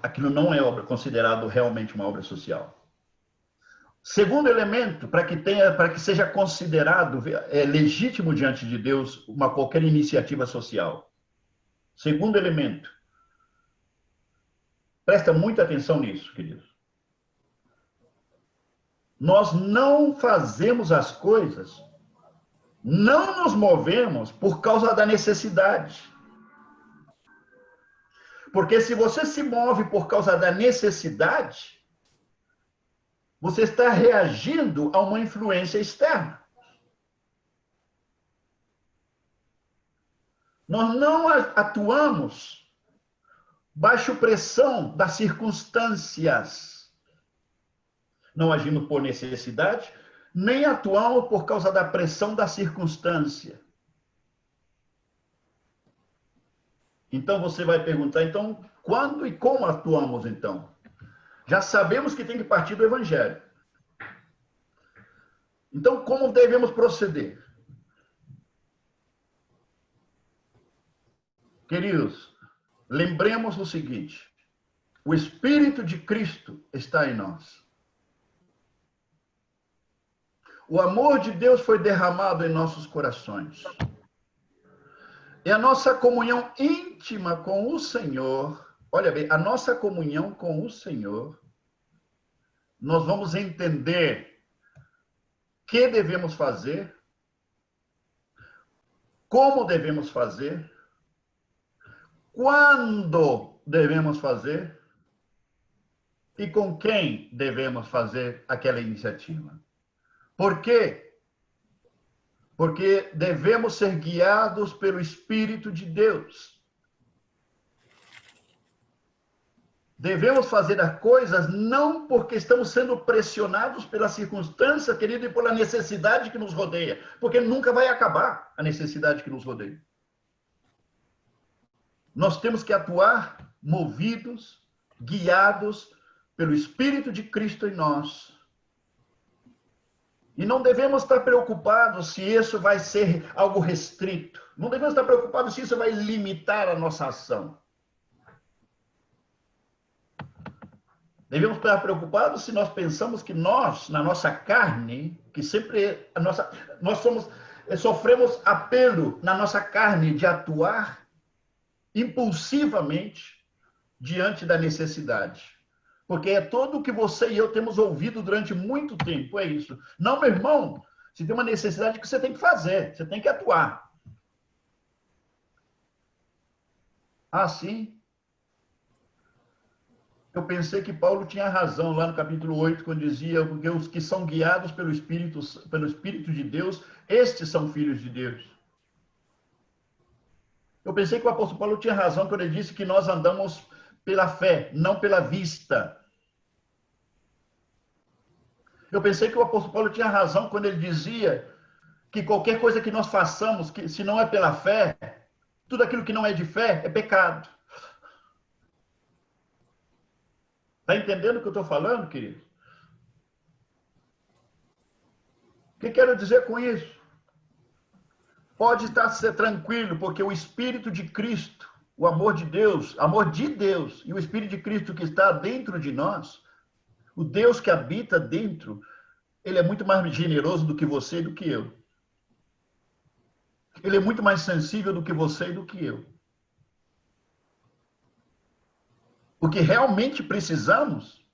Aquilo não é considerado realmente uma obra social. Segundo elemento, para que seja considerado legítimo diante de Deus qualquer iniciativa social. Segundo elemento, presta muita atenção nisso, queridos. Nós não fazemos as coisas, não nos movemos por causa da necessidade. Porque se você se move por causa da necessidade, você está reagindo a uma influência externa. Nós não atuamos baixo pressão das circunstâncias. Não agimos por necessidade, nem atuamos por causa da pressão da circunstância. Então você vai perguntar, então, quando e como atuamos, então? Já sabemos que tem que partir do Evangelho. Então, como devemos proceder? Queridos, lembremos o seguinte: o Espírito de Cristo está em nós. O amor de Deus foi derramado em nossos corações. E a nossa comunhão íntima com o Senhor, olha bem, a nossa comunhão com o Senhor, nós vamos entender o que devemos fazer, como devemos fazer, quando devemos fazer e com quem devemos fazer aquela iniciativa. Por quê? Porque devemos ser guiados pelo Espírito de Deus. Devemos fazer as coisas não porque estamos sendo pressionados pela circunstância, querido, e pela necessidade que nos rodeia, porque nunca vai acabar a necessidade que nos rodeia. Nós temos que atuar movidos, guiados pelo Espírito de Cristo em nós. E não devemos estar preocupados se isso vai ser algo restrito. Não devemos estar preocupados se isso vai limitar a nossa ação. Devemos estar preocupados se nós pensamos que nós, na nossa carne, que sempre sofremos apelo na nossa carne de atuar impulsivamente diante da necessidade. Porque é tudo o que você e eu temos ouvido durante muito tempo, é isso. Não, meu irmão, se tem uma necessidade que você tem que fazer, você tem que atuar. Assim, eu pensei que Paulo tinha razão lá no capítulo 8, quando dizia, porque os que são guiados pelo Espírito de Deus, estes são filhos de Deus. Eu pensei que o apóstolo Paulo tinha razão quando ele disse que nós andamos pela fé, não pela vista. Eu pensei que o apóstolo Paulo tinha razão quando ele dizia que qualquer coisa que nós façamos, que se não é pela fé, tudo aquilo que não é de fé é pecado. Está entendendo o que eu estou falando, querido? O que quero dizer com isso? Pode ser tranquilo, porque o Espírito de Cristo, o amor de Deus e o Espírito de Cristo que está dentro de nós, o Deus que habita dentro, ele é muito mais generoso do que você e do que eu. Ele é muito mais sensível do que você e do que eu. O que realmente precisamos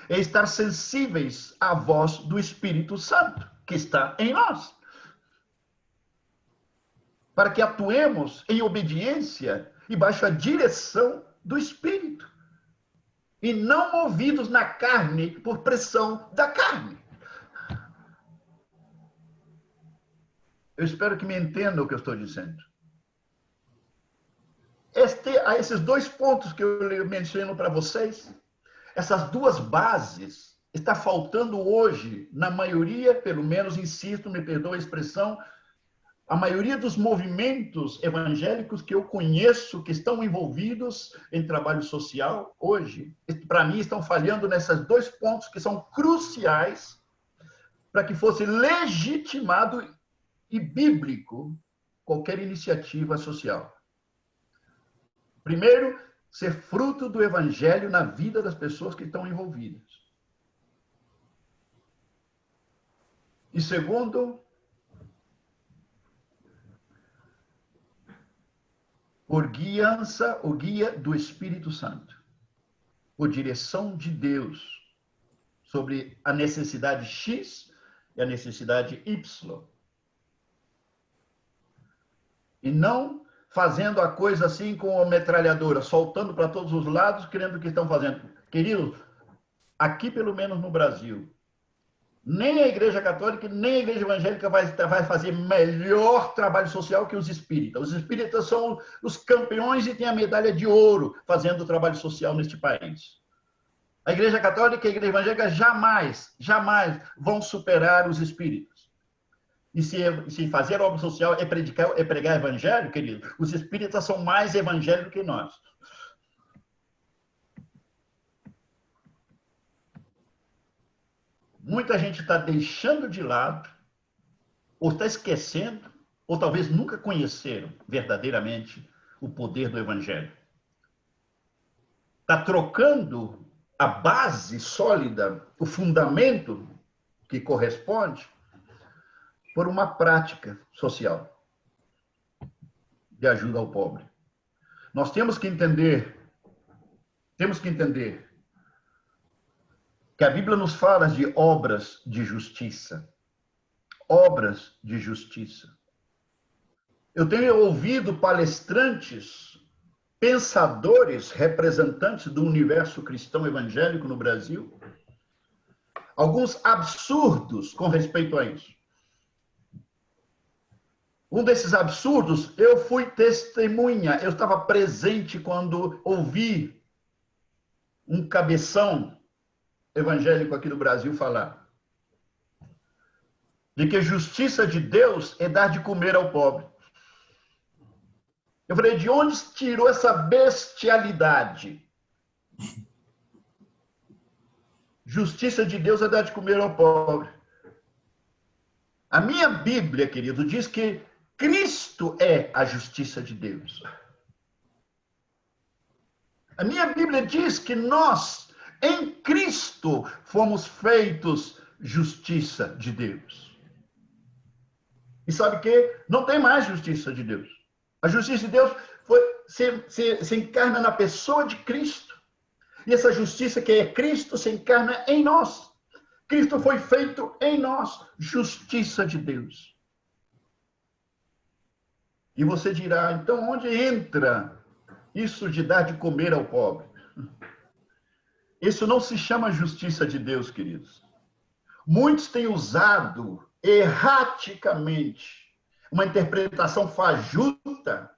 é estar sensíveis à voz do Espírito Santo, que está em nós. Para que atuemos em obediência e baixo a direção do Espírito. E não movidos na carne por pressão da carne. Eu espero que me entendam o que eu estou dizendo. Esses dois pontos que eu menciono para vocês, essas duas bases, está faltando hoje, na maioria, pelo menos, insisto, me perdoa a expressão, a maioria dos movimentos evangélicos que eu conheço, que estão envolvidos em trabalho social hoje, para mim, estão falhando nesses dois pontos que são cruciais para que fosse legitimado e bíblico qualquer iniciativa social. Primeiro, ser fruto do evangelho na vida das pessoas que estão envolvidas. E segundo, por guiança, o guia do Espírito Santo, por direção de Deus sobre a necessidade X e a necessidade Y. E não fazendo a coisa assim com a metralhadora, soltando para todos os lados, querendo o que estão fazendo. Queridos, aqui pelo menos no Brasil, nem a Igreja Católica, nem a Igreja Evangélica vai fazer melhor trabalho social que os espíritas. Os espíritas são os campeões e têm a medalha de ouro fazendo o trabalho social neste país. A Igreja Católica e a Igreja Evangélica jamais vão superar os espíritos. E se fazer obra social é pregar evangelho, querido, os espíritas são mais evangélicos que nós. Muita gente está deixando de lado, ou está esquecendo, ou talvez nunca conheceram verdadeiramente o poder do evangelho. Está trocando a base sólida, o fundamento que corresponde, por uma prática social de ajuda ao pobre. Nós temos que entender que a Bíblia nos fala de obras de justiça. Obras de justiça. Eu tenho ouvido palestrantes, pensadores, representantes do universo cristão evangélico no Brasil, alguns absurdos com respeito a isso. Um desses absurdos, eu fui testemunha, eu estava presente quando ouvi um cabeção evangélico aqui no Brasil falar de que a justiça de Deus é dar de comer ao pobre. Eu falei, de onde tirou essa bestialidade? Justiça de Deus é dar de comer ao pobre. A minha Bíblia, querido, diz que Cristo é a justiça de Deus. A minha Bíblia diz que nós, em Cristo, fomos feitos justiça de Deus. E sabe o quê? Não tem mais justiça de Deus. A justiça de Deus se encarna na pessoa de Cristo. E essa justiça que é Cristo se encarna em nós. Cristo foi feito em nós, justiça de Deus. E você dirá, então onde entra isso de dar de comer ao pobre? Isso não se chama justiça de Deus, queridos. Muitos têm usado erraticamente uma interpretação fajuta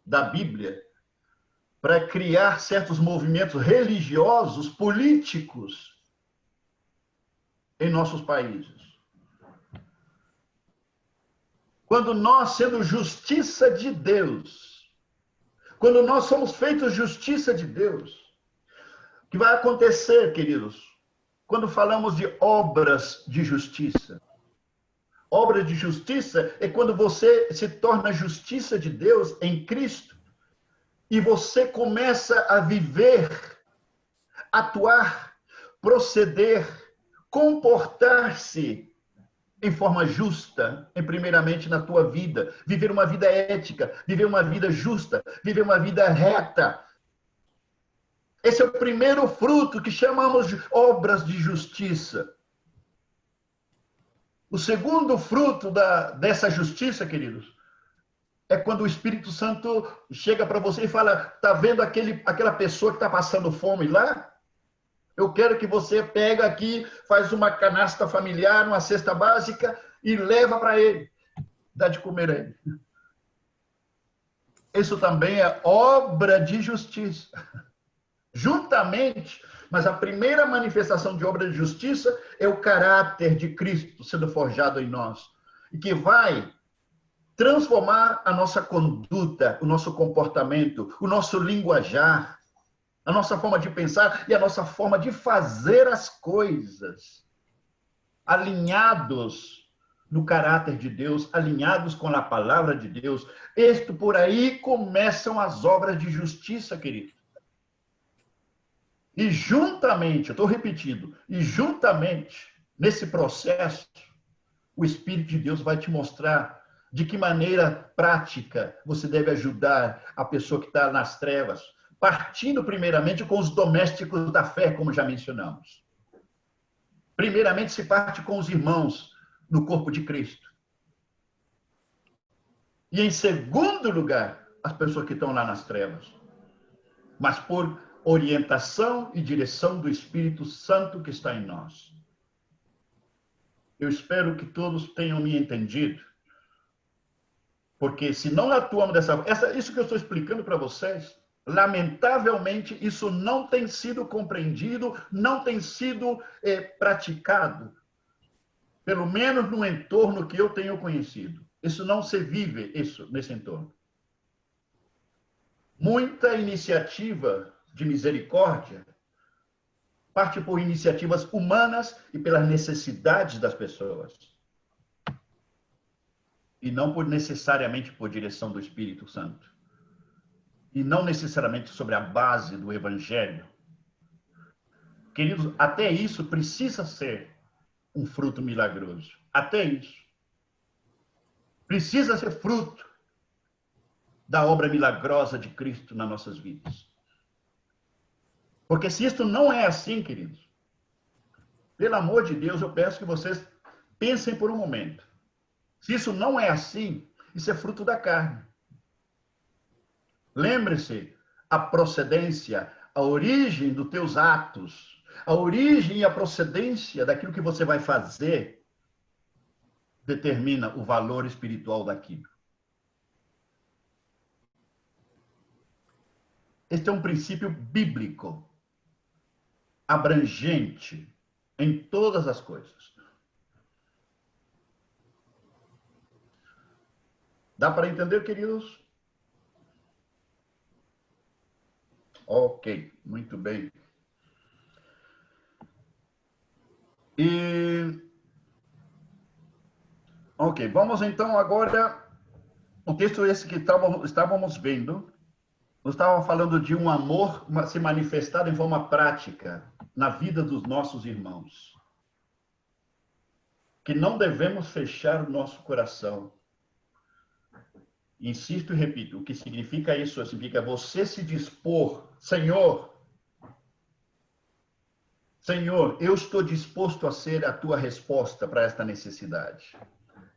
da Bíblia para criar certos movimentos religiosos, políticos em nossos países. Quando nós, sendo justiça de Deus, quando nós somos feitos justiça de Deus, o que vai acontecer, queridos, quando falamos de obras de justiça? Obra de justiça é quando você se torna justiça de Deus em Cristo e você começa a viver, atuar, proceder, comportar-se em forma justa, primeiramente na tua vida, viver uma vida ética, viver uma vida justa, viver uma vida reta. Esse é o primeiro fruto que chamamos de obras de justiça. O segundo fruto dessa justiça, queridos, é quando o Espírito Santo chega para você e fala, tá vendo aquela pessoa que está passando fome lá? Eu quero que você pega aqui, faz uma canasta familiar, uma cesta básica e leva para ele. Dá de comer a ele. Isso também é obra de justiça. Juntamente, mas a primeira manifestação de obra de justiça é o caráter de Cristo sendo forjado em nós. E que vai transformar a nossa conduta, o nosso comportamento, o nosso linguajar, a nossa forma de pensar e a nossa forma de fazer as coisas, alinhados no caráter de Deus, alinhados com a palavra de Deus. Por aí começam as obras de justiça, querido. E juntamente, eu estou repetindo, e juntamente nesse processo, o Espírito de Deus vai te mostrar de que maneira prática você deve ajudar a pessoa que está nas trevas, partindo primeiramente com os domésticos da fé, como já mencionamos. Primeiramente se parte com os irmãos no corpo de Cristo. E em segundo lugar, as pessoas que estão lá nas trevas. Mas por orientação e direção do Espírito Santo que está em nós. Eu espero que todos tenham me entendido. Porque se não atuamos dessa forma, isso que eu estou explicando para vocês, lamentavelmente, isso não tem sido compreendido, não tem sido praticado, pelo menos no entorno que eu tenho conhecido. Isso não se vive nesse entorno. Muita iniciativa de misericórdia parte por iniciativas humanas e pelas necessidades das pessoas. E não necessariamente por direção do Espírito Santo. E não necessariamente sobre a base do Evangelho. Queridos, até isso precisa ser um fruto milagroso. Até isso. Precisa ser fruto da obra milagrosa de Cristo nas nossas vidas. Porque se isto não é assim, queridos, pelo amor de Deus, eu peço que vocês pensem por um momento. Se isso não é assim, isso é fruto da carne. Lembre-se, a procedência, a origem dos teus atos, a origem e a procedência daquilo que você vai fazer, determina o valor espiritual daquilo. Este é um princípio bíblico, abrangente em todas as coisas. Dá para entender, queridos? Ok, muito bem. Ok, vamos então agora, o texto esse que estávamos vendo, nós estávamos falando de um amor se manifestado em forma prática na vida dos nossos irmãos. Que não devemos fechar o nosso coração. Insisto e repito, o que significa isso? Significa você se dispor, Senhor, eu estou disposto a ser a tua resposta para esta necessidade.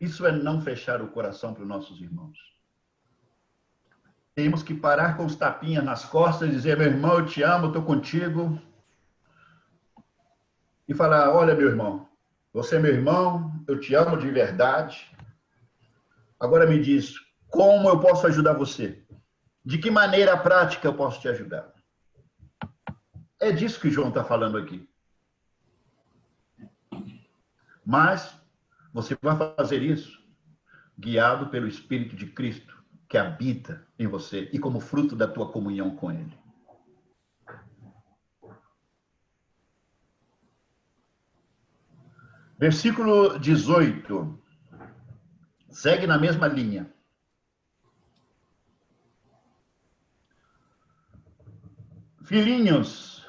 Isso é não fechar o coração para os nossos irmãos. Temos que parar com os tapinhas nas costas e dizer, meu irmão, eu te amo, estou contigo. E falar, olha, meu irmão, você é meu irmão, eu te amo de verdade. Agora me diz, como eu posso ajudar você? De que maneira prática eu posso te ajudar? É disso que João está falando aqui. Mas você vai fazer isso guiado pelo Espírito de Cristo, que habita em você e como fruto da tua comunhão com Ele. Versículo 18. Segue na mesma linha. Filhinhos,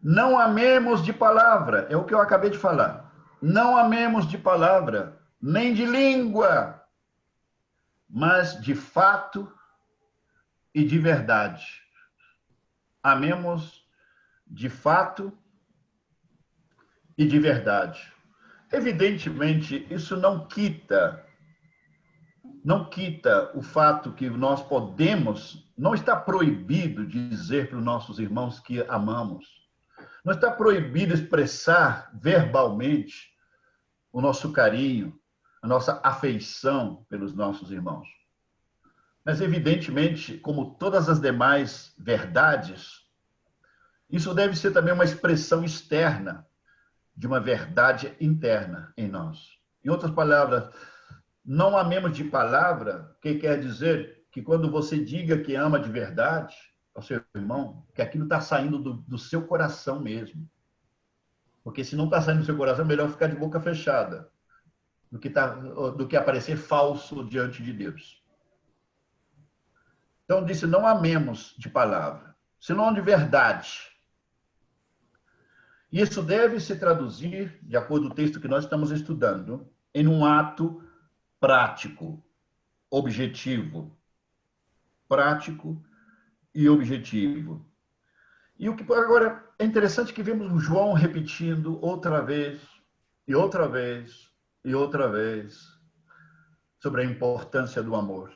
não amemos de palavra, é o que eu acabei de falar. Não amemos de palavra, nem de língua, mas de fato e de verdade. Amemos de fato e de verdade. Evidentemente, isso não quita o fato que nós podemos, não está proibido dizer para os nossos irmãos que amamos. Não está proibido expressar verbalmente o nosso carinho, a nossa afeição pelos nossos irmãos. Mas, evidentemente, como todas as demais verdades, isso deve ser também uma expressão externa de uma verdade interna em nós. Em outras palavras, não amemos de palavra, que quer dizer que quando você diga que ama de verdade ao seu irmão, que aquilo está saindo do seu coração mesmo. Porque se não está saindo do seu coração, é melhor ficar de boca fechada do que aparecer falso diante de Deus. Então, disse, não amemos de palavra, senão de verdade. Isso deve se traduzir, de acordo com o texto que nós estamos estudando, em um ato prático, objetivo. Prático e objetivo. E o que agora é interessante que vemos o João repetindo outra vez, e outra vez, e outra vez, sobre a importância do amor.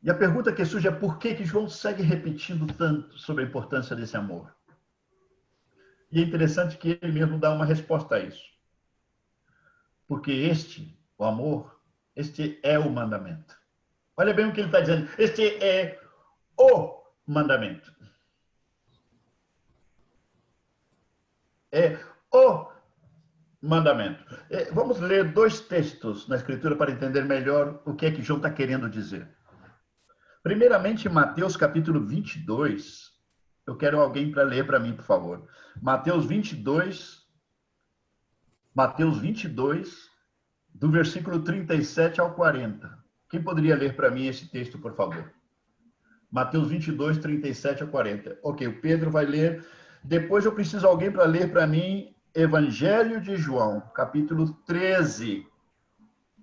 E a pergunta que surge é por que João segue repetindo tanto sobre a importância desse amor? E é interessante que ele mesmo dá uma resposta a isso. Porque o amor, este é o mandamento. Olha bem o que ele está dizendo. Este é o mandamento. É o mandamento. Vamos ler dois textos na Escritura para entender melhor o que é que João está querendo dizer. Primeiramente, Mateus capítulo 22. Eu quero alguém para ler para mim, por favor. Mateus 22, do versículo 37 ao 40. Quem poderia ler para mim esse texto, por favor? Mateus 22, 37 a 40. Ok, o Pedro vai ler. Depois eu preciso de alguém para ler para mim Evangelho de João, capítulo 13.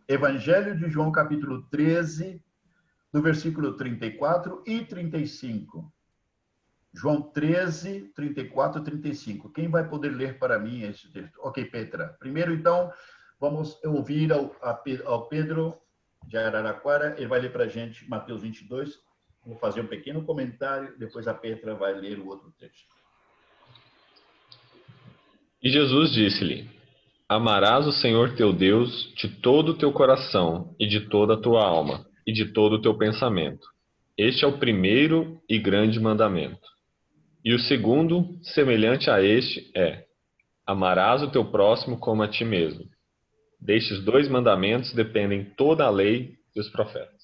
Evangelho de João, capítulo 13, do versículo 34 e 35. João 13, 34 e 35. Quem vai poder ler para mim esse texto? Ok, Petra. Primeiro, então, vamos ouvir ao Pedro de Araraquara. Ele vai ler para a gente Mateus 22. Vou fazer um pequeno comentário, depois a Petra vai ler o outro texto. E Jesus disse-lhe: Amarás o Senhor teu Deus de todo o teu coração, e de toda a tua alma, e de todo o teu pensamento. Este é o primeiro e grande mandamento. E o segundo, semelhante a este, é: amarás o teu próximo como a ti mesmo. Destes dois mandamentos dependem toda a lei e os profetas.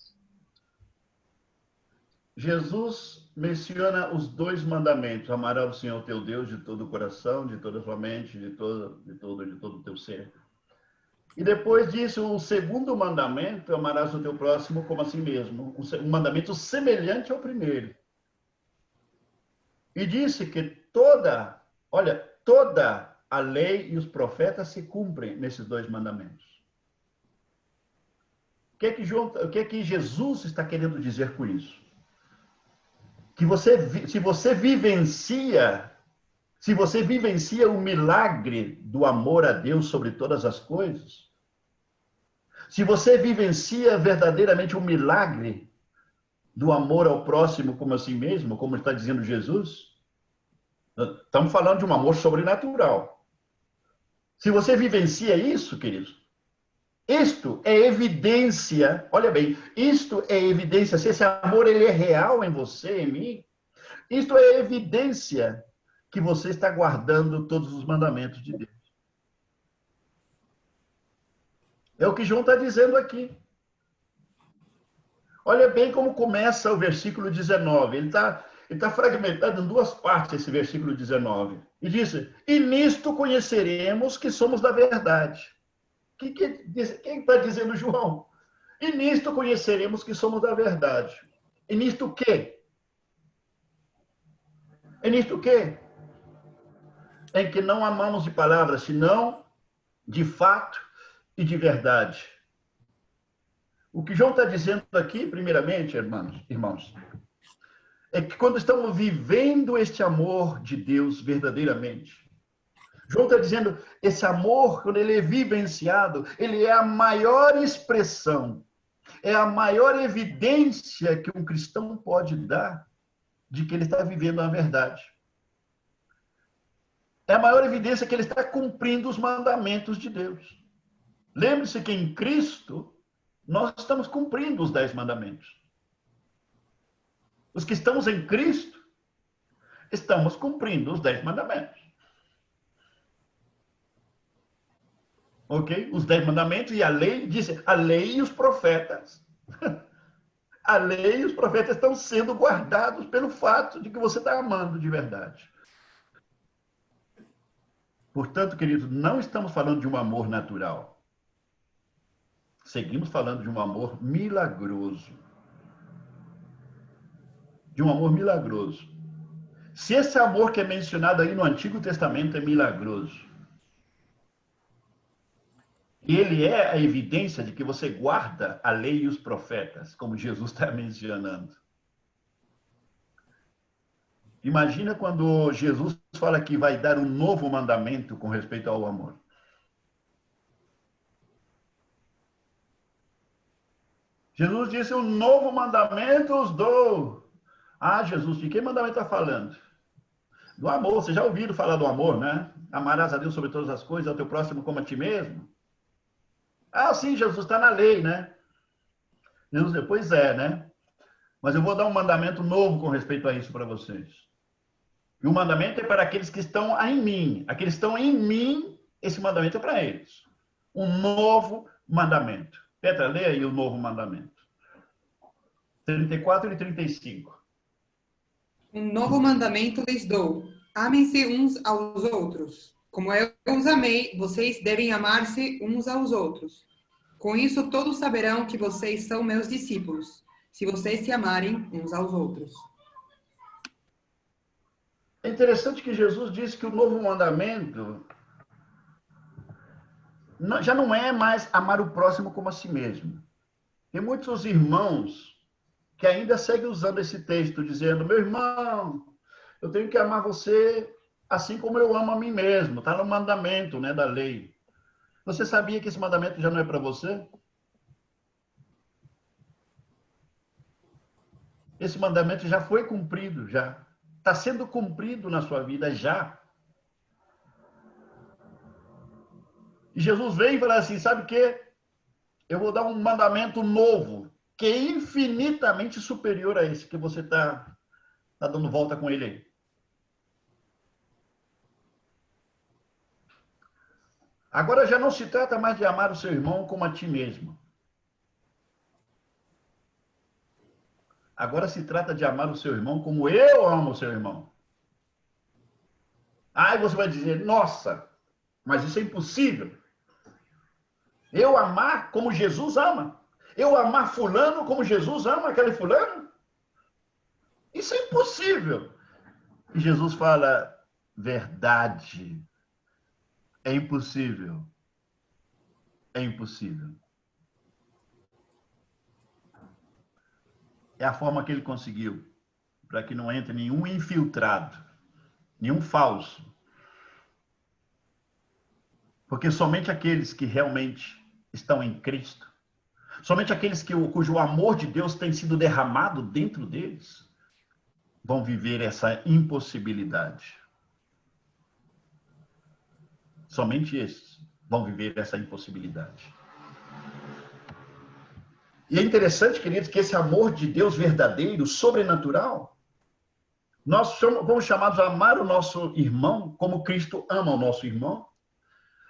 Jesus menciona os dois mandamentos: amarás o Senhor teu Deus de todo o coração, de toda a sua mente, de todo o teu ser. E depois disso, o segundo mandamento: amarás o teu próximo como a si mesmo. Um mandamento semelhante ao primeiro. E disse que toda a lei e os profetas se cumprem nesses dois mandamentos. O que é que Jesus está querendo dizer com isso? Que se você vivencia o milagre do amor a Deus sobre todas as coisas, se você vivencia verdadeiramente o milagre do amor ao próximo como a si mesmo, como está dizendo Jesus, estamos falando de um amor sobrenatural. Se você vivencia isso, queridos, isto é evidência, olha bem, isto é evidência, se esse amor ele é real em você, em mim, isto é evidência que você está guardando todos os mandamentos de Deus. É o que João está dizendo aqui. Olha bem como começa o versículo 19. Ele está fragmentado em duas partes, esse versículo 19. E diz: e nisto conheceremos que somos da verdade. Quem está dizendo João? E nisto conheceremos que somos da verdade. E nisto o quê? E nisto o quê? Em que não amamos de palavras, senão de fato e de verdade. O que João está dizendo aqui, primeiramente, irmãos, é que quando estamos vivendo este amor de Deus verdadeiramente, João está dizendo, esse amor, quando ele é vivenciado, ele é a maior expressão, é a maior evidência que um cristão pode dar de que ele está vivendo a verdade. É a maior evidência que ele está cumprindo os mandamentos de Deus. Lembre-se que em Cristo, nós estamos cumprindo os 10 mandamentos. Os que estamos em Cristo, estamos cumprindo os 10 mandamentos. Ok? Os 10 mandamentos e a lei, diz a lei e os profetas. A lei e os profetas estão sendo guardados pelo fato de que você está amando de verdade. Portanto, querido, não estamos falando de um amor natural. Seguimos falando de um amor milagroso. De um amor milagroso. Se esse amor que é mencionado aí no Antigo Testamento é milagroso, e ele é a evidência de que você guarda a lei e os profetas, como Jesus está mencionando. Imagina quando Jesus fala que vai dar um novo mandamento com respeito ao amor. Jesus disse, um novo mandamento os dou. Ah, Jesus, de que mandamento está falando? Do amor. Vocês já ouviram falar do amor, né? Amarás a Deus sobre todas as coisas, ao teu próximo como a ti mesmo. Ah, sim, Jesus está na lei, né? Jesus, pois é, né? Mas eu vou dar um mandamento novo com respeito a isso para vocês. E o mandamento é para aqueles que estão em mim. Aqueles que estão em mim, esse mandamento é para eles. Um novo mandamento. Petra, leia aí o novo mandamento. 34 e 35. Um novo mandamento lhes dou: amem-se uns aos outros. Como eu os amei, vocês devem amar-se uns aos outros. Com isso, todos saberão que vocês são meus discípulos, se vocês se amarem uns aos outros. É interessante que Jesus disse que o novo mandamento já não é mais amar o próximo como a si mesmo. Tem muitos irmãos que ainda seguem usando esse texto, dizendo: meu irmão, eu tenho que amar você assim como eu amo a mim mesmo. Está no mandamento, né, da lei. Você sabia que esse mandamento já não é para você? Esse mandamento já foi cumprido, já. Está sendo cumprido na sua vida, já. E Jesus veio e falou assim, sabe o quê? Eu vou dar um mandamento novo, que é infinitamente superior a esse que você está dando volta com ele aí. Agora já não se trata mais de amar o seu irmão como a ti mesmo. Agora se trata de amar o seu irmão como eu amo o seu irmão. Aí você vai dizer, nossa, mas isso é impossível. Eu amar como Jesus ama. Eu amar fulano como Jesus ama aquele fulano. Isso é impossível. E Jesus fala, verdade. É impossível. É impossível. É a forma que ele conseguiu, para que não entre nenhum infiltrado, nenhum falso. Porque somente aqueles que realmente estão em Cristo, somente aqueles cujo amor de Deus tem sido derramado dentro deles, vão viver essa impossibilidade. Somente esses vão viver essa impossibilidade. E é interessante, queridos, que esse amor de Deus verdadeiro, sobrenatural, nós somos chamados a amar o nosso irmão como Cristo ama o nosso irmão.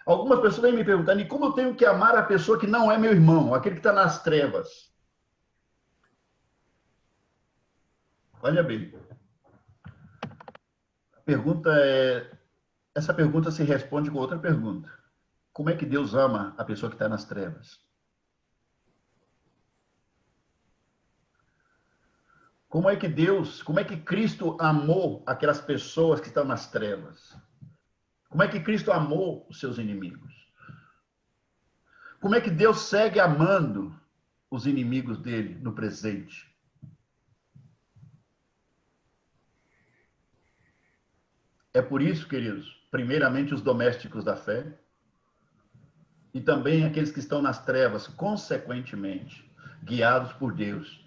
Algumas pessoas vêm me perguntando, e como eu tenho que amar a pessoa que não é meu irmão, aquele que está nas trevas? Olha bem. Essa pergunta se responde com outra pergunta. Como é que Deus ama a pessoa que está nas trevas? Como é que Cristo amou aquelas pessoas que estão nas trevas? Como é que Cristo amou os seus inimigos? Como é que Deus segue amando os inimigos dele no presente? É por isso, queridos, primeiramente os domésticos da fé e também aqueles que estão nas trevas, consequentemente, guiados por Deus.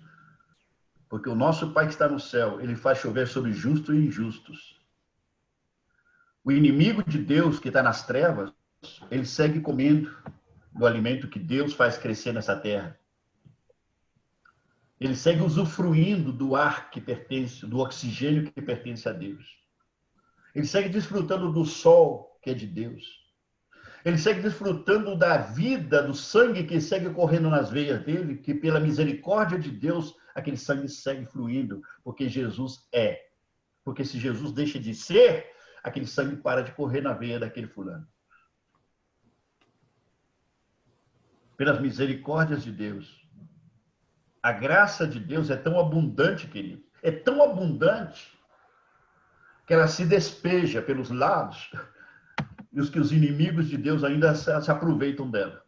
Porque o nosso Pai que está no céu, ele faz chover sobre justos e injustos. O inimigo de Deus que está nas trevas, ele segue comendo do alimento que Deus faz crescer nessa terra. Ele segue usufruindo do ar que pertence, do oxigênio que pertence a Deus. Ele segue desfrutando do sol que é de Deus. Ele segue desfrutando da vida, do sangue que segue correndo nas veias dele, que pela misericórdia de Deus, aquele sangue segue fluindo, porque Jesus é. Porque se Jesus deixa de ser, aquele sangue para de correr na veia daquele fulano. Pelas misericórdias de Deus. A graça de Deus é tão abundante, querido. É tão abundante que ela se despeja pelos lados e os inimigos de Deus ainda se aproveitam dela.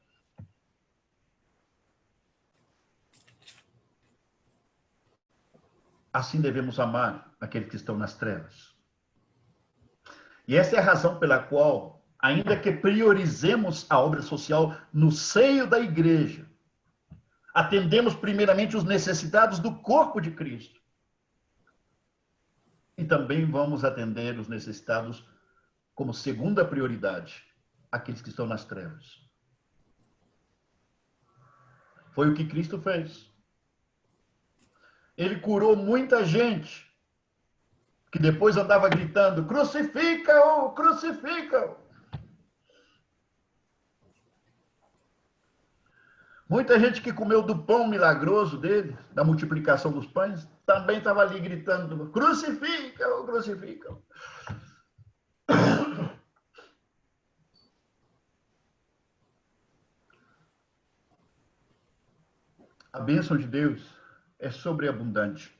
Assim devemos amar aqueles que estão nas trevas. E essa é a razão pela qual, ainda que priorizemos a obra social no seio da igreja, atendemos primeiramente os necessitados do corpo de Cristo. E também vamos atender os necessitados como segunda prioridade, aqueles que estão nas trevas. Foi o que Cristo fez. Ele curou muita gente que depois andava gritando: crucifica-o, crucifica-o. Muita gente que comeu do pão milagroso dele, da multiplicação dos pães, também estava ali gritando: crucifica-o, crucifica-o. A bênção de Deus é sobreabundante.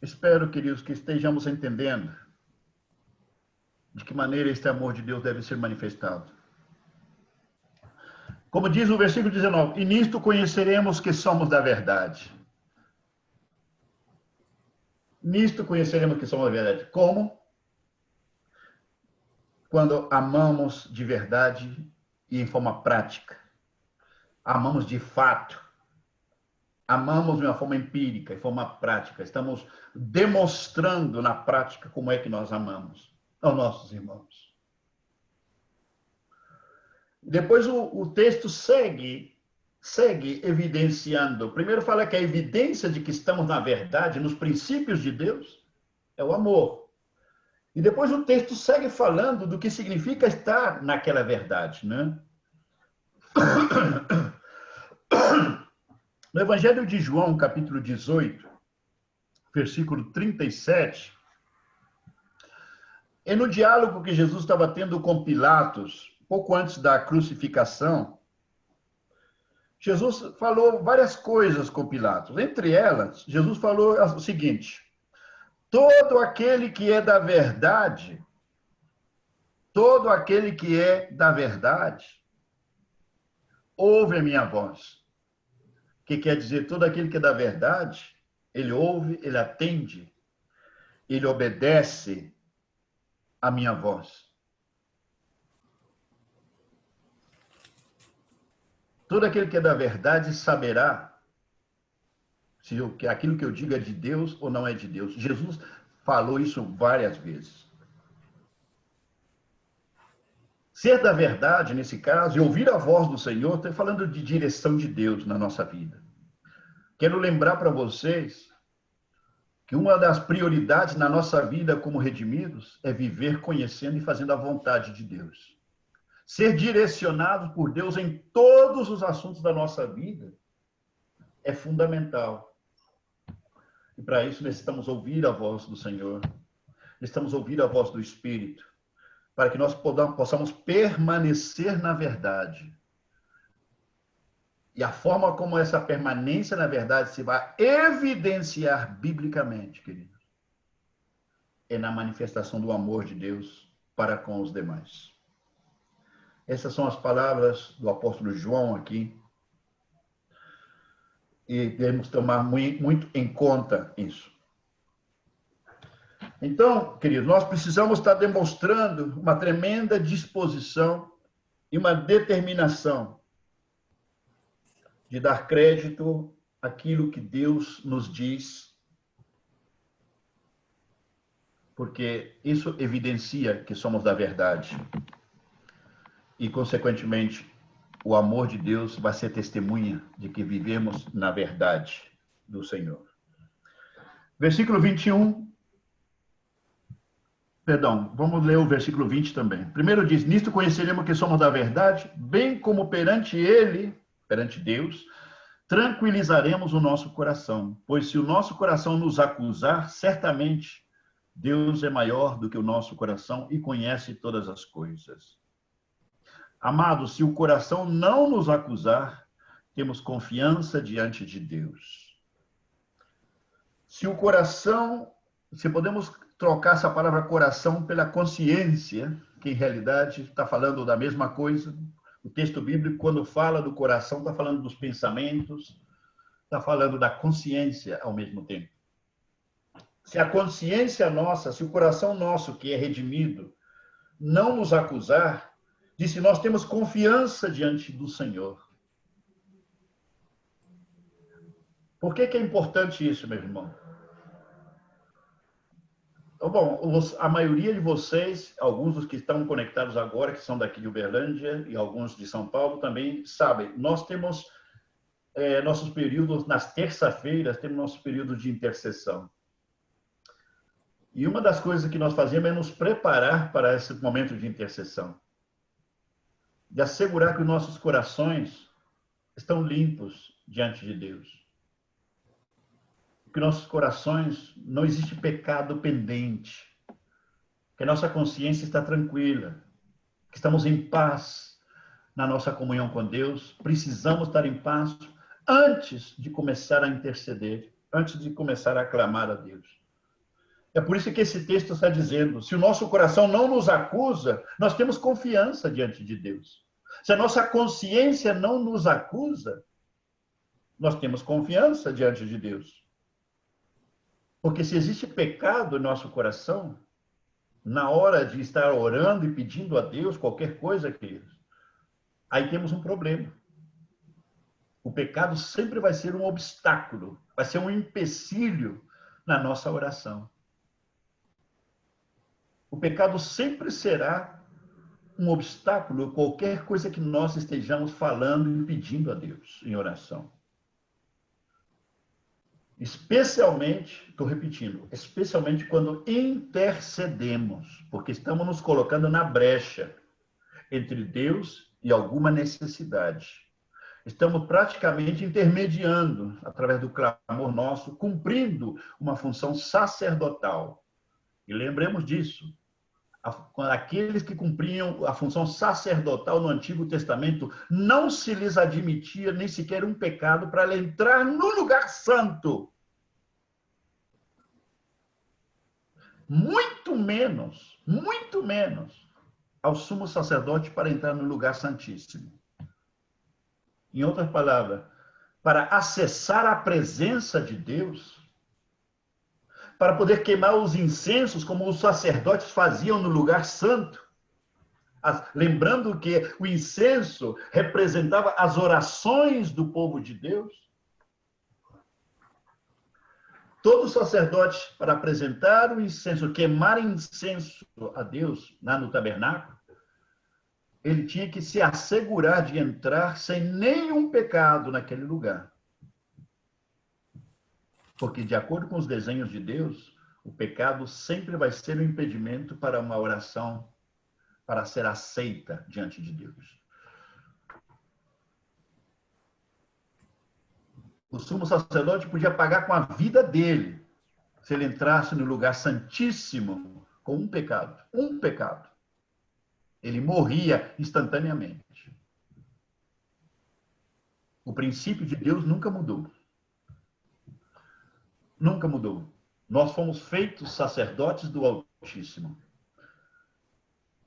Espero, queridos, que estejamos entendendo de que maneira este amor de Deus deve ser manifestado. Como diz o versículo 19, e nisto conheceremos que somos da verdade. Nisto conheceremos que somos da verdade. Como? Quando amamos de verdade e em forma prática. Amamos de fato. Amamos de uma forma empírica, de forma prática. Estamos demonstrando na prática como é que nós amamos aos nossos irmãos. Depois o texto segue evidenciando. Primeiro fala que a evidência de que estamos na verdade, nos princípios de Deus, é o amor. E depois o texto segue falando do que significa estar naquela verdade, né? No Evangelho de João, capítulo 18, versículo 37, é no diálogo que Jesus estava tendo com Pilatos, pouco antes da crucificação, Jesus falou várias coisas com Pilatos. Entre elas, Jesus falou o seguinte: todo aquele que é da verdade, todo aquele que é da verdade, ouve a minha voz. O que quer dizer? Todo aquele que é da verdade, ele ouve, ele atende, ele obedece a minha voz. Todo aquele que é da verdade saberá se aquilo que eu digo é de Deus ou não é de Deus. Jesus falou isso várias vezes. Ser da verdade, nesse caso, e ouvir a voz do Senhor, estou falando de direção de Deus na nossa vida. Quero lembrar para vocês que uma das prioridades na nossa vida como redimidos é viver conhecendo e fazendo a vontade de Deus. Ser direcionado por Deus em todos os assuntos da nossa vida é fundamental. E para isso necessitamos ouvir a voz do Senhor, necessitamos ouvir a voz do Espírito, para que nós possamos permanecer na verdade. E a forma como essa permanência na verdade se vai evidenciar biblicamente, queridos, é na manifestação do amor de Deus para com os demais. Essas são as palavras do apóstolo João aqui. E devemos tomar muito em conta isso. Então, queridos, nós precisamos estar demonstrando uma tremenda disposição e uma determinação de dar crédito àquilo que Deus nos diz, porque isso evidencia que somos da verdade. E, consequentemente, o amor de Deus vai ser testemunha de que vivemos na verdade do Senhor. Versículo 21. Perdão, vamos ler o versículo 20 também. Primeiro diz: nisto conheceremos que somos da verdade, bem como perante Ele, perante Deus, tranquilizaremos o nosso coração. Pois se o nosso coração nos acusar, certamente Deus é maior do que o nosso coração e conhece todas as coisas. Amados, se o coração não nos acusar, temos confiança diante de Deus. Se o coração, se podemos trocar essa palavra coração pela consciência, que em realidade está falando da mesma coisa. O texto bíblico, quando fala do coração, está falando dos pensamentos, está falando da consciência ao mesmo tempo. Se a consciência nossa, se o coração nosso, que é redimido, não nos acusar, disse, nós temos confiança diante do Senhor. Por que é importante isso, meu irmão? Bom, a maioria de vocês, alguns dos que estão conectados agora, que são daqui de Uberlândia, e alguns de São Paulo também sabem, nós temos nossos períodos, nas terça-feiras, temos nossos períodos de intercessão. E uma das coisas que nós fazemos é nos preparar para esse momento de intercessão. De assegurar que os nossos corações estão limpos diante de Deus. Que nossos corações não existe pecado pendente. Que a nossa consciência está tranquila. Que estamos em paz na nossa comunhão com Deus. Precisamos estar em paz antes de começar a interceder, antes de começar a clamar a Deus. É por isso que esse texto está dizendo, se o nosso coração não nos acusa, nós temos confiança diante de Deus. Se a nossa consciência não nos acusa, nós temos confiança diante de Deus. Porque se existe pecado no nosso coração, na hora de estar orando e pedindo a Deus qualquer coisa, queridos, aí temos um problema. O pecado sempre vai ser um obstáculo, vai ser um empecilho na nossa oração. O pecado sempre será um obstáculo, qualquer coisa que nós estejamos falando e pedindo a Deus em oração. Especialmente, estou repetindo, especialmente quando intercedemos, porque estamos nos colocando na brecha entre Deus e alguma necessidade. Estamos praticamente intermediando, através do clamor nosso, cumprindo uma função sacerdotal. E lembremos disso. Aqueles que cumpriam a função sacerdotal no Antigo Testamento, não se lhes admitia nem sequer um pecado para entrar no lugar santo. Muito menos ao sumo sacerdote para entrar no lugar santíssimo. Em outras palavras, para acessar a presença de Deus, para poder queimar os incensos, como os sacerdotes faziam no lugar santo. Lembrando que o incenso representava as orações do povo de Deus. Todo sacerdote, para apresentar o incenso, queimar incenso a Deus, lá no tabernáculo, ele tinha que se assegurar de entrar sem nenhum pecado naquele lugar. Porque, de acordo com os desenhos de Deus, o pecado sempre vai ser um impedimento para uma oração, para ser aceita diante de Deus. O sumo sacerdote podia pagar com a vida dele, se ele entrasse no lugar santíssimo com um pecado. Um pecado. Ele morria instantaneamente. O princípio de Deus nunca mudou. Nunca mudou. Nós fomos feitos sacerdotes do Altíssimo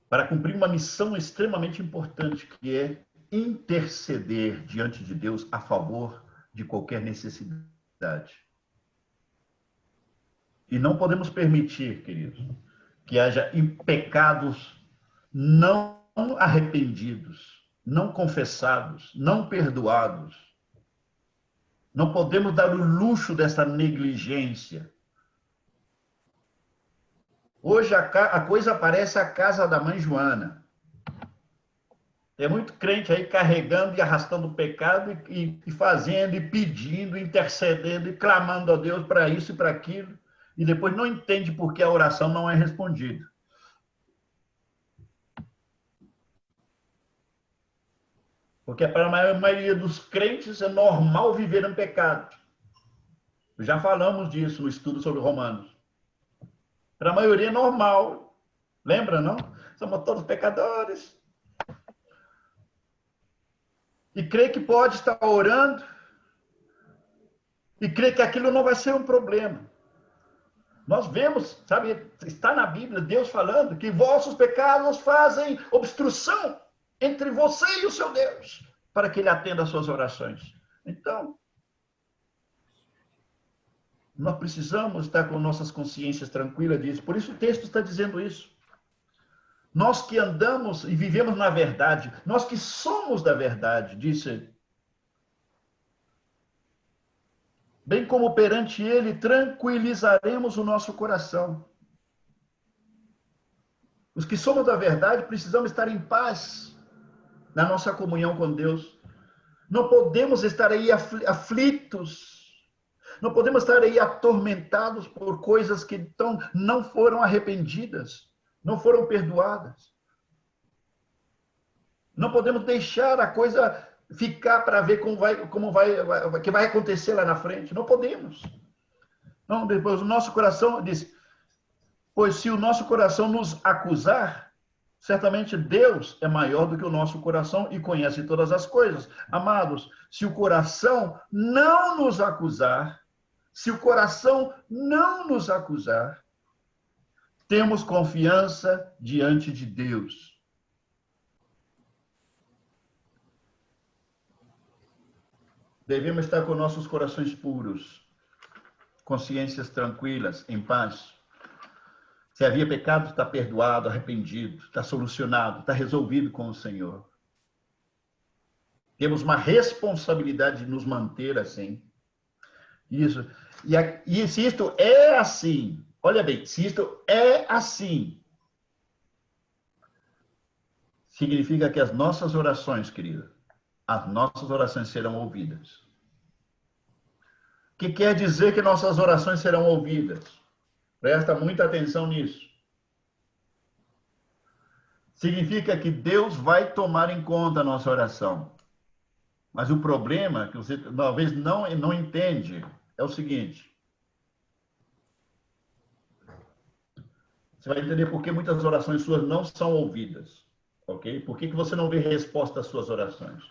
para cumprir uma missão extremamente importante, que é interceder diante de Deus a favor de qualquer necessidade. E não podemos permitir, queridos, que haja pecados não arrependidos, não confessados, não perdoados. Não podemos dar o luxo dessa negligência. Hoje a coisa parece a casa da mãe Joana. Tem muito crente aí carregando e arrastando o pecado e fazendo, e pedindo, intercedendo e clamando a Deus para isso e para aquilo. E depois não entende por que a oração não é respondida. Porque para a maioria dos crentes é normal viver em pecado. Já falamos disso no estudo sobre Romanos. Para a maioria é normal. Lembra, não? Somos todos pecadores. E crê que pode estar orando. E crê que aquilo não vai ser um problema. Nós vemos, sabe, está na Bíblia, Deus falando que vossos pecados fazem obstrução entre você e o seu Deus, para que Ele atenda às suas orações. Então, nós precisamos estar com nossas consciências tranquilas disso. Por isso o texto está dizendo isso. Nós que andamos e vivemos na verdade, nós que somos da verdade, disse, bem como perante Ele tranquilizaremos o nosso coração. Os que somos da verdade precisamos estar em paz na nossa comunhão com Deus. Não podemos estar aí aflitos. Não podemos estar aí atormentados por coisas que não foram arrependidas, não foram perdoadas. Não podemos deixar a coisa ficar para ver que vai acontecer lá na frente. Não podemos. Não, depois o nosso coração diz, pois se o nosso coração nos acusar, certamente Deus é maior do que o nosso coração e conhece todas as coisas. Amados, se o coração não nos acusar, temos confiança diante de Deus. Devemos estar com nossos corações puros, consciências tranquilas, em paz. Se havia pecado, está perdoado, arrependido, está solucionado, está resolvido com o Senhor. Temos uma responsabilidade de nos manter assim. Isso. E se isto é assim, olha bem, se isto é assim, significa que as nossas orações, querida, as nossas orações serão ouvidas. O que quer dizer que nossas orações serão ouvidas? Presta muita atenção nisso. Significa que Deus vai tomar em conta a nossa oração. Mas o problema, que você talvez não entende, é o seguinte. Você vai entender por que muitas orações suas não são ouvidas. Ok? Por que você não vê resposta às suas orações?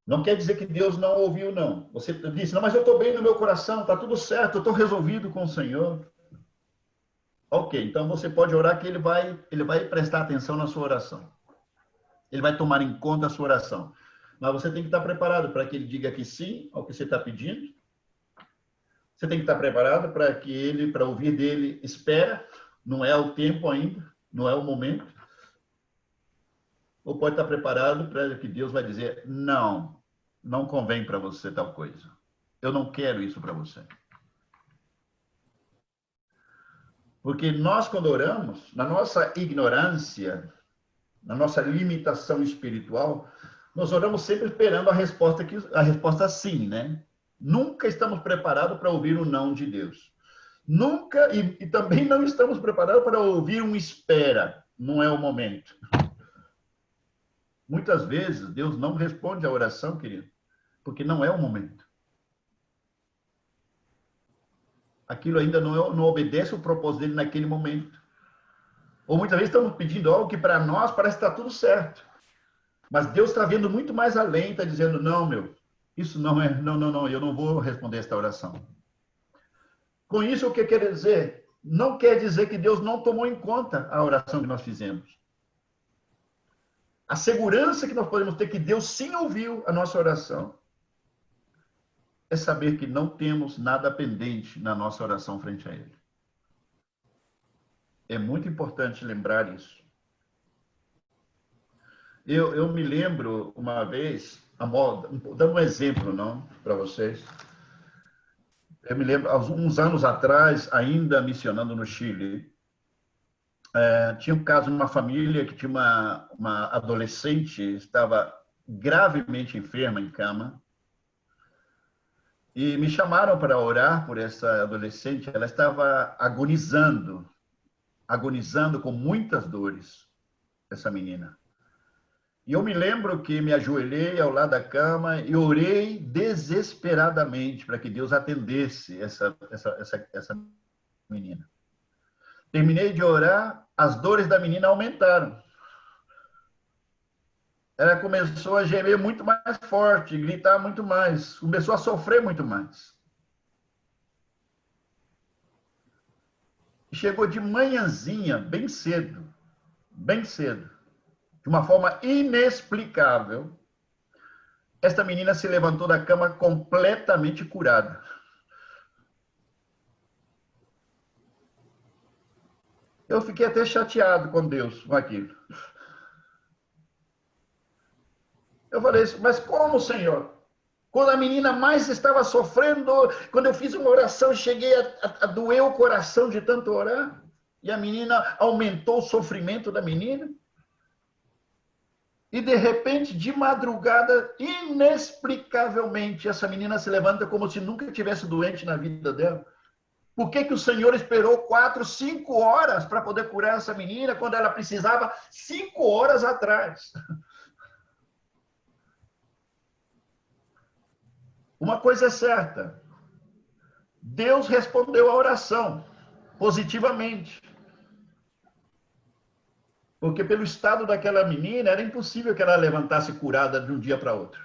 Não quer dizer que Deus não ouviu, não. Você disse, não, mas eu estou bem no meu coração, está tudo certo, eu estou resolvido com o Senhor. Ok, então você pode orar que ele vai prestar atenção na sua oração. Ele vai tomar em conta a sua oração. Mas você tem que estar preparado para que ele diga que sim ao que você está pedindo. Você tem que estar preparado para ouvir dele, espera, não é o tempo ainda, não é o momento. Ou pode estar preparado para que Deus vai dizer, não convém para você tal coisa. Eu não quero isso para você. Porque nós, quando oramos, na nossa ignorância, na nossa limitação espiritual, nós oramos sempre esperando a resposta sim, né? Nunca estamos preparados para ouvir o não de Deus. Nunca, e também não estamos preparados para ouvir um espera. Não é o momento. Muitas vezes, Deus não responde à oração, querido, porque não é o momento. Aquilo ainda não obedece o propósito dele naquele momento. Ou muitas vezes estamos pedindo algo que para nós parece que está tudo certo. Mas Deus está vendo muito mais além, está dizendo, não, isso não é, não, eu não vou responder esta oração. Com isso, o que quer dizer? Não quer dizer que Deus não tomou em conta a oração que nós fizemos. A segurança que nós podemos ter que Deus sim ouviu a nossa oração é saber que não temos nada pendente na nossa oração frente a Ele. É muito importante lembrar isso. Eu me lembro uma vez, dando um exemplo para vocês. Eu me lembro, há uns anos atrás, ainda missionando no Chile, tinha um caso numa família que tinha uma adolescente, estava gravemente enferma em cama, e me chamaram para orar por essa adolescente. Ela estava agonizando com muitas dores, essa menina. E eu me lembro que me ajoelhei ao lado da cama e orei desesperadamente para que Deus atendesse essa menina. Terminei de orar, as dores da menina aumentaram. Ela começou a gemer muito mais forte, gritar muito mais, começou a sofrer muito mais. E chegou de manhãzinha, bem cedo, de uma forma inexplicável, esta menina se levantou da cama completamente curada. Eu fiquei até chateado com Deus com aquilo. Eu falei, mas como, Senhor? Quando a menina mais estava sofrendo, quando eu fiz uma oração, cheguei a doer o coração de tanto orar, e a menina aumentou o sofrimento da menina. E, de repente, de madrugada, inexplicavelmente, essa menina se levanta como se nunca tivesse doente na vida dela. Por que que o Senhor esperou 4, 5 horas para poder curar essa menina, quando ela precisava 5 horas atrás? Uma coisa é certa, Deus respondeu a oração positivamente. Porque pelo estado daquela menina, era impossível que ela levantasse curada de um dia para outro.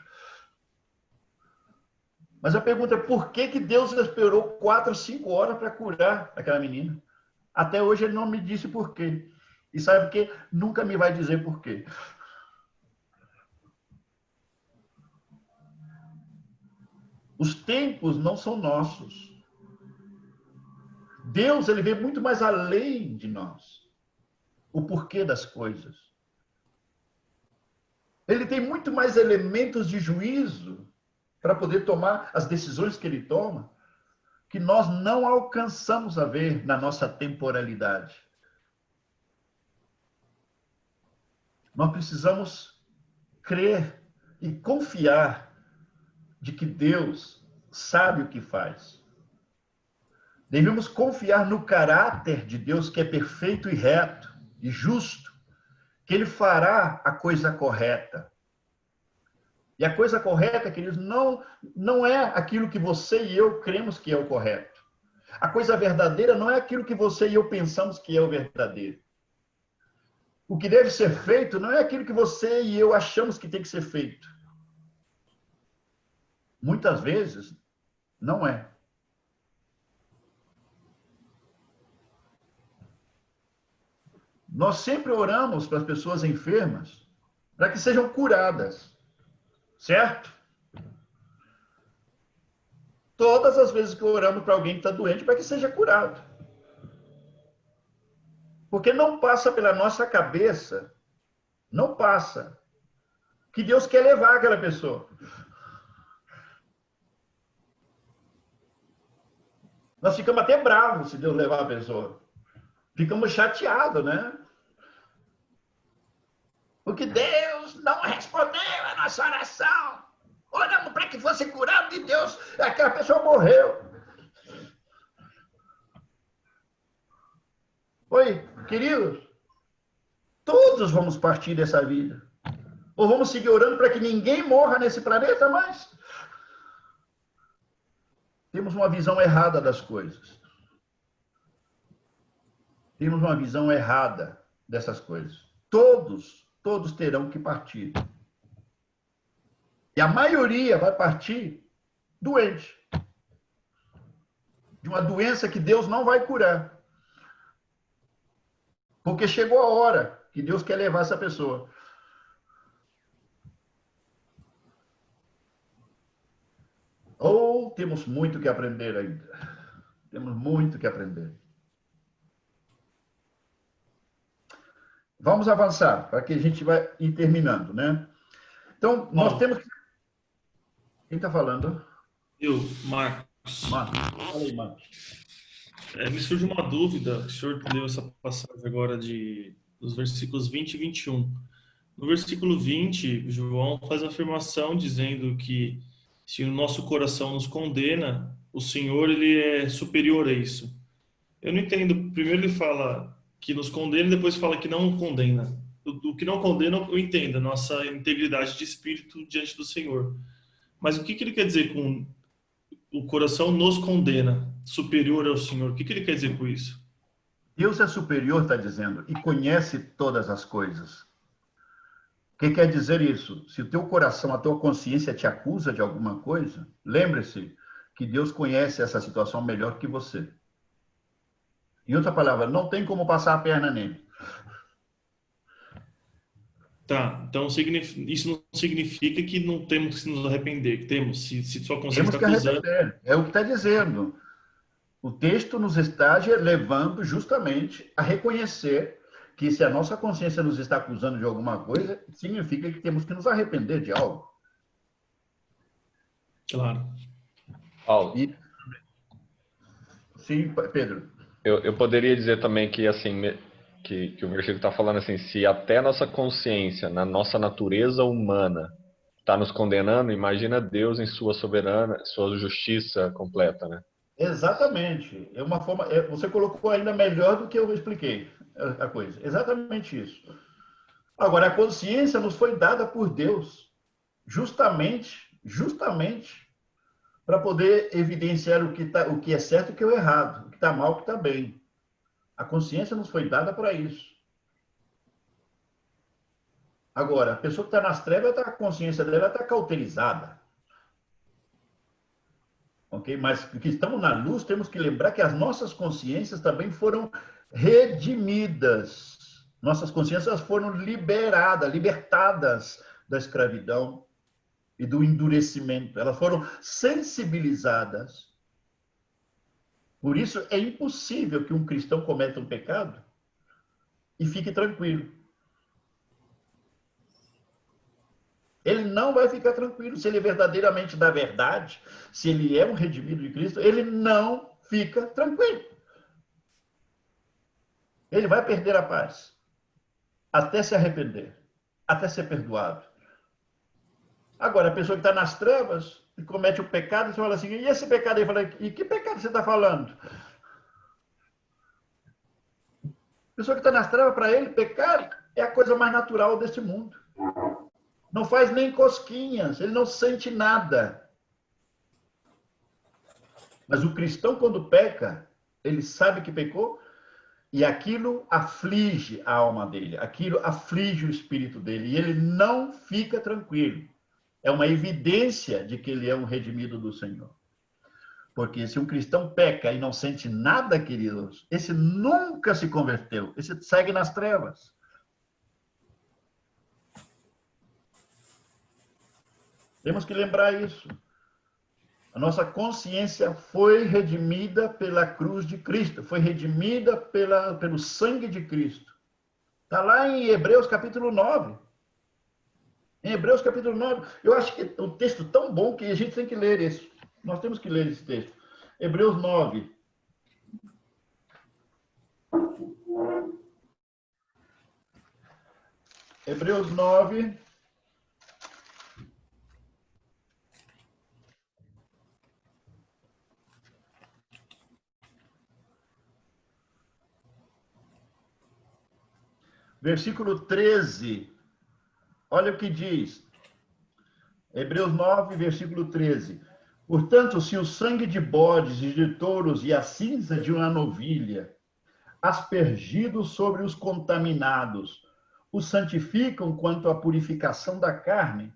Mas a pergunta é, por que que Deus esperou 4, 5 horas para curar aquela menina? Até hoje ele não me disse por quê. E sabe por quê? Nunca me vai dizer por quê. Os tempos não são nossos. Deus, ele vê muito mais além de nós. O porquê das coisas. Ele tem muito mais elementos de juízo para poder tomar as decisões que ele toma, que nós não alcançamos a ver na nossa temporalidade. Nós precisamos crer e confiar de que Deus sabe o que faz. Devemos confiar no caráter de Deus, que é perfeito e reto e justo, que ele fará a coisa correta. E a coisa correta, queridos, não é aquilo que você e eu cremos que é o correto. A coisa verdadeira não é aquilo que você e eu pensamos que é o verdadeiro. O que deve ser feito não é aquilo que você e eu achamos que tem que ser feito. Muitas vezes, não é. Nós sempre oramos para as pessoas enfermas para que sejam curadas. Certo? Todas as vezes que oramos para alguém que está doente, para que seja curado. Porque não passa pela nossa cabeça, não passa, que Deus quer levar aquela pessoa. Nós ficamos até bravos se Deus levar a pessoa. Ficamos chateados, né? Porque Deus não respondeu a nossa oração. Oramos para que fosse curado de Deus. Aquela pessoa morreu. Oi, queridos, todos vamos partir dessa vida. Ou vamos seguir orando para que ninguém morra nesse planeta, mas temos uma visão errada das coisas. Temos uma visão errada dessas coisas. Todos terão que partir. E a maioria vai partir doente. De uma doença que Deus não vai curar. Porque chegou a hora que Deus quer levar essa pessoa. Ou temos muito que aprender ainda. Temos muito que aprender. Vamos avançar, para que a gente vai ir terminando, né? Então, nós temos que... Quem está falando? Eu, Marcos. Marcos. Fala aí, Marcos. Me surge uma dúvida, o senhor leu essa passagem agora dos versículos 20 e 21. No versículo 20, João faz a afirmação dizendo que se o nosso coração nos condena, o Senhor ele é superior a isso. Eu não entendo. Primeiro ele fala que nos condena e depois fala que não condena. O que não condena eu entendo, a nossa integridade de espírito diante do Senhor. Mas o que ele quer dizer com o coração nos condena, superior ao Senhor? O que ele quer dizer com isso? Deus é superior, está dizendo, e conhece todas as coisas. O que quer dizer isso? Se o teu coração, a tua consciência te acusa de alguma coisa, lembre-se que Deus conhece essa situação melhor que você. Em outra palavra, não tem como passar a perna nele. Tá, então isso não significa que não temos que nos arrepender, que temos, se sua consciência Temos que está acusando... arrepender, é o que está dizendo. O texto nos está levando justamente a reconhecer que se a nossa consciência nos está acusando de alguma coisa, significa que temos que nos arrepender de algo. Claro. Paulo, Sim, Pedro. eu poderia dizer também que, assim, que o versículo está falando assim, se até nossa consciência, na nossa natureza humana, está nos condenando, imagina Deus em sua soberana, sua justiça completa, né? Exatamente. É uma forma. Você colocou ainda melhor do que eu expliquei a coisa. Exatamente isso. Agora, a consciência nos foi dada por Deus, justamente para poder evidenciar o que é certo e o que é errado, o que está mal e o que está bem. A consciência nos foi dada para isso. Agora, a pessoa que está nas trevas, a consciência dela está cauterizada. Ok? Mas que estamos na luz, temos que lembrar que as nossas consciências também foram redimidas. Nossas consciências foram libertadas da escravidão e do endurecimento. Elas foram sensibilizadas. Por isso, é impossível que um cristão cometa um pecado e fique tranquilo. Ele não vai ficar tranquilo. Se ele é verdadeiramente da verdade, se ele é um redimido de Cristo, ele não fica tranquilo. Ele vai perder a paz, até se arrepender, até ser perdoado. Agora, a pessoa que está nas trevas e comete o pecado, você fala assim, e esse pecado aí? Fala, e que pecado você está falando? A pessoa que está nas trevas, para ele, pecar é a coisa mais natural desse mundo. Não faz nem cosquinhas, ele não sente nada. Mas o cristão, quando peca, ele sabe que pecou e aquilo aflige a alma dele, aquilo aflige o espírito dele e ele não fica tranquilo. É uma evidência de que ele é um redimido do Senhor. Porque se um cristão peca e não sente nada, queridos, esse nunca se converteu, esse segue nas trevas. Temos que lembrar isso. A nossa consciência foi redimida pela cruz de Cristo, foi redimida pelo sangue de Cristo. Está lá em Hebreus capítulo 9. Em Hebreus capítulo 9. Eu acho que é um texto tão bom que a gente tem que ler isso. Nós temos que ler esse texto. Hebreus 9. Hebreus 9. Versículo 13. Olha o que diz. Hebreus 9, versículo 13. Portanto, se o sangue de bodes e de touros e a cinza de uma novilha, aspergidos sobre os contaminados, os santificam quanto à purificação da carne,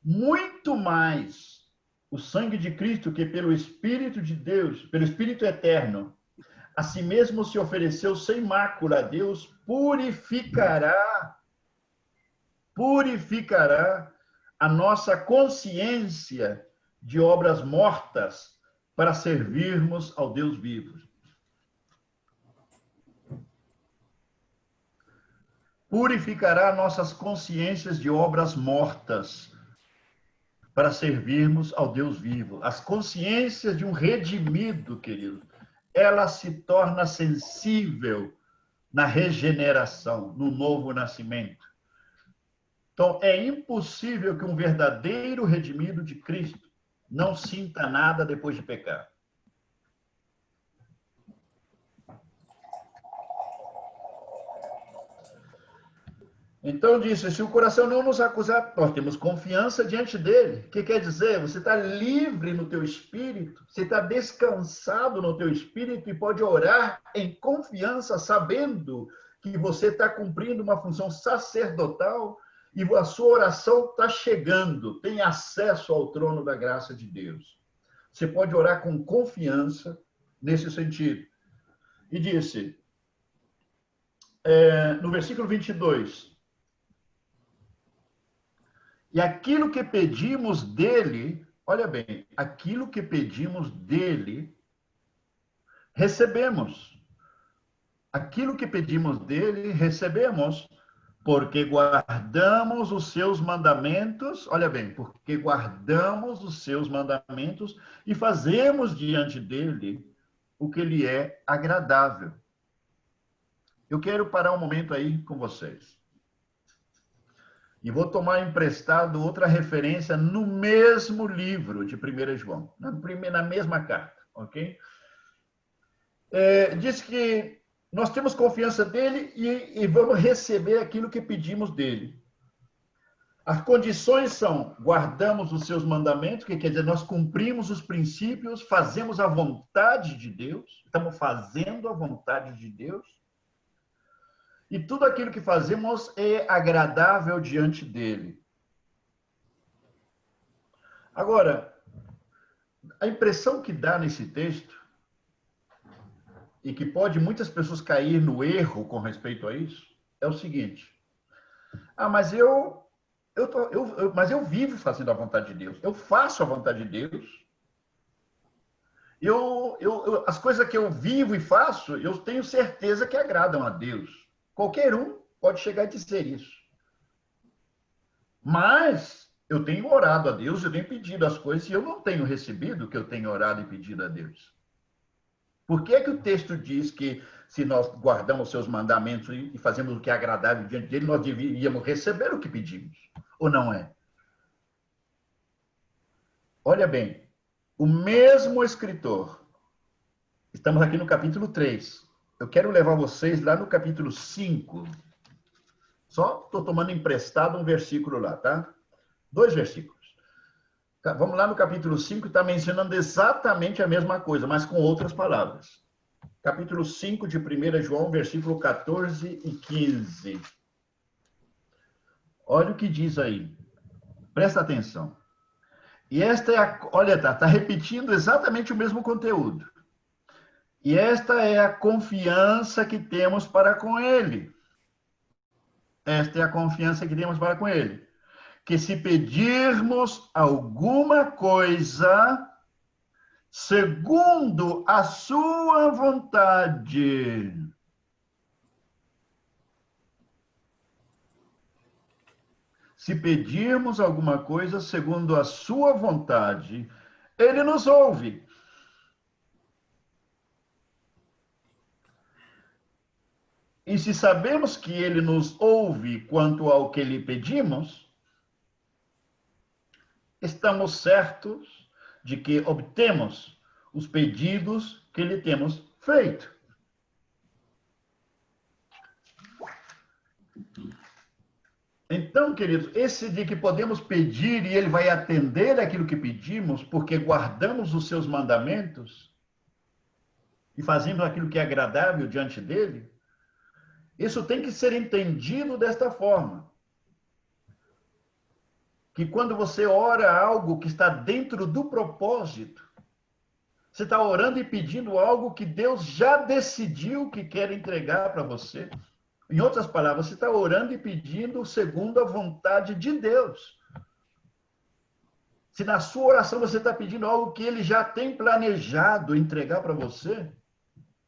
muito mais o sangue de Cristo, que pelo Espírito de Deus, pelo Espírito eterno, a si mesmo se ofereceu sem mácula a Deus, purificará a nossa consciência de obras mortas para servirmos ao Deus vivo. Purificará nossas consciências de obras mortas para servirmos ao Deus vivo. As consciências de um redimido, querido, ela se torna sensível na regeneração, no novo nascimento. Então, é impossível que um verdadeiro redimido de Cristo não sinta nada depois de pecar. Então, disse, se o coração não nos acusar, nós temos confiança diante dele. O que quer dizer? Você está livre no teu espírito, você está descansado no teu espírito e pode orar em confiança, sabendo que você está cumprindo uma função sacerdotal e a sua oração está chegando, tem acesso ao trono da graça de Deus. Você pode orar com confiança nesse sentido. E disse, no versículo 22, e aquilo que pedimos dele, olha bem, aquilo que pedimos dele, recebemos. Aquilo que pedimos dele, recebemos, porque guardamos os seus mandamentos, olha bem, porque guardamos os seus mandamentos e fazemos diante dele o que lhe é agradável. Eu quero parar um momento aí com vocês. E vou tomar emprestado outra referência no mesmo livro de 1 João, na mesma carta, ok? Diz que nós temos confiança dele e vamos receber aquilo que pedimos dele. As condições são: guardamos os seus mandamentos, que quer dizer, nós cumprimos os princípios, fazemos a vontade de Deus, estamos fazendo a vontade de Deus, e tudo aquilo que fazemos é agradável diante dele. Agora, a impressão que dá nesse texto, e que pode muitas pessoas cair no erro com respeito a isso, é o seguinte: mas eu vivo fazendo a vontade de Deus, eu faço a vontade de Deus, as coisas que eu vivo e faço, eu tenho certeza que agradam a Deus. Qualquer um pode chegar a dizer isso. Mas eu tenho orado a Deus, eu tenho pedido as coisas e eu não tenho recebido o que eu tenho orado e pedido a Deus. Por que que o texto diz que se nós guardamos os seus mandamentos e fazemos o que é agradável diante dele, nós deveríamos receber o que pedimos? Ou não é? Olha bem, o mesmo escritor, estamos aqui no capítulo 3, eu quero levar vocês lá no capítulo 5, só estou tomando emprestado um versículo lá, tá? 2 versículos. Vamos lá no capítulo 5, está mencionando exatamente a mesma coisa, mas com outras palavras. Capítulo 5 de 1 João, versículo 14 e 15. Olha o que diz aí. Presta atenção. E esta é olha, está repetindo exatamente o mesmo conteúdo. E esta é a confiança que temos para com ele. Esta é a confiança que temos para com ele. Que se pedirmos alguma coisa segundo a sua vontade, se pedirmos alguma coisa segundo a sua vontade, ele nos ouve. E se sabemos que ele nos ouve quanto ao que lhe pedimos, estamos certos de que obtemos os pedidos que lhe temos feito. Então, queridos, esse de que podemos pedir e ele vai atender aquilo que pedimos, porque guardamos os seus mandamentos e fazemos aquilo que é agradável diante dele, isso tem que ser entendido desta forma. Que quando você ora algo que está dentro do propósito, você está orando e pedindo algo que Deus já decidiu que quer entregar para você. Em outras palavras, você está orando e pedindo segundo a vontade de Deus. Se na sua oração você está pedindo algo que ele já tem planejado entregar para você,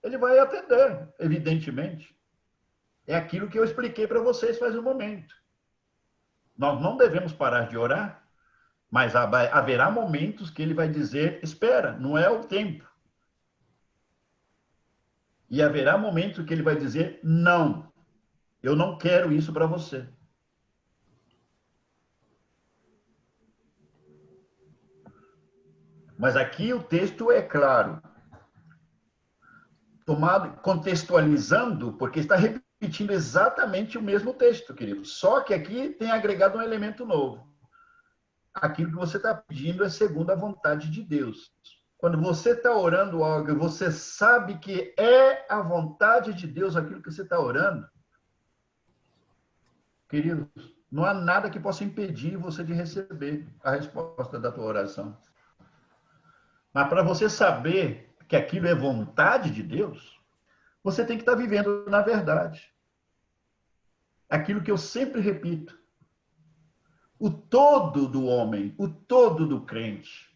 ele vai atender, evidentemente. É aquilo que eu expliquei para vocês faz um momento. Nós não devemos parar de orar, mas haverá momentos que ele vai dizer: espera, não é o tempo. E haverá momentos que ele vai dizer: não, eu não quero isso para você. Mas aqui o texto é claro. Contextualizando, porque está repetindo exatamente o mesmo texto, querido. Só que aqui tem agregado um elemento novo. Aquilo que você está pedindo é segundo a vontade de Deus. Quando você está orando algo, você sabe que é a vontade de Deus aquilo que você está orando. Queridos, não há nada que possa impedir você de receber a resposta da tua oração. Mas para você saber que aquilo é vontade de Deus, você tem que estar vivendo na verdade. Aquilo que eu sempre repito. O todo do homem, o todo do crente,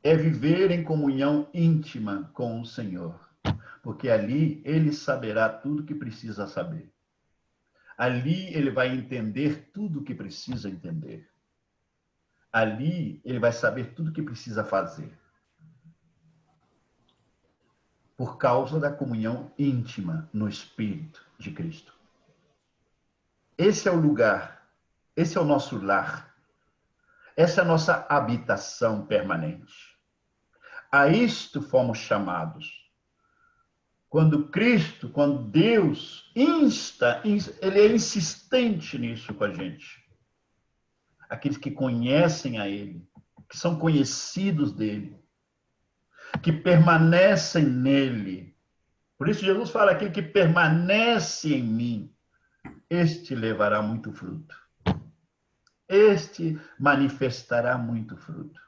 é viver em comunhão íntima com o Senhor. Porque ali ele saberá tudo o que precisa saber. Ali ele vai entender tudo o que precisa entender. Ali ele vai saber tudo o que precisa fazer. por causa da comunhão íntima no Espírito de Cristo. Esse é o lugar, esse é o nosso lar, essa é a nossa habitação permanente. A isto fomos chamados. Quando Cristo, quando Deus insta, ele é insistente nisso com a gente. Aqueles que conhecem a Ele, que são conhecidos dEle, que permanecem nele. Por isso Jesus fala, aquele que permanece em mim, este levará muito fruto. Este manifestará muito fruto.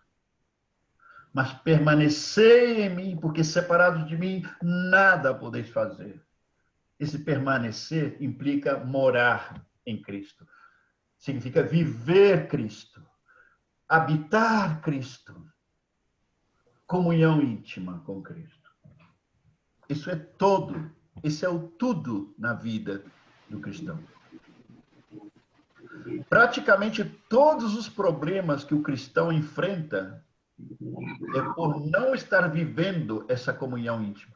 Mas permanecei em mim, porque separados de mim, nada podeis fazer. Esse permanecer implica morar em Cristo. Significa viver Cristo, habitar Cristo, comunhão íntima com Cristo. Isso é todo, isso é o tudo na vida do cristão. Praticamente todos os problemas que o cristão enfrenta é por não estar vivendo essa comunhão íntima.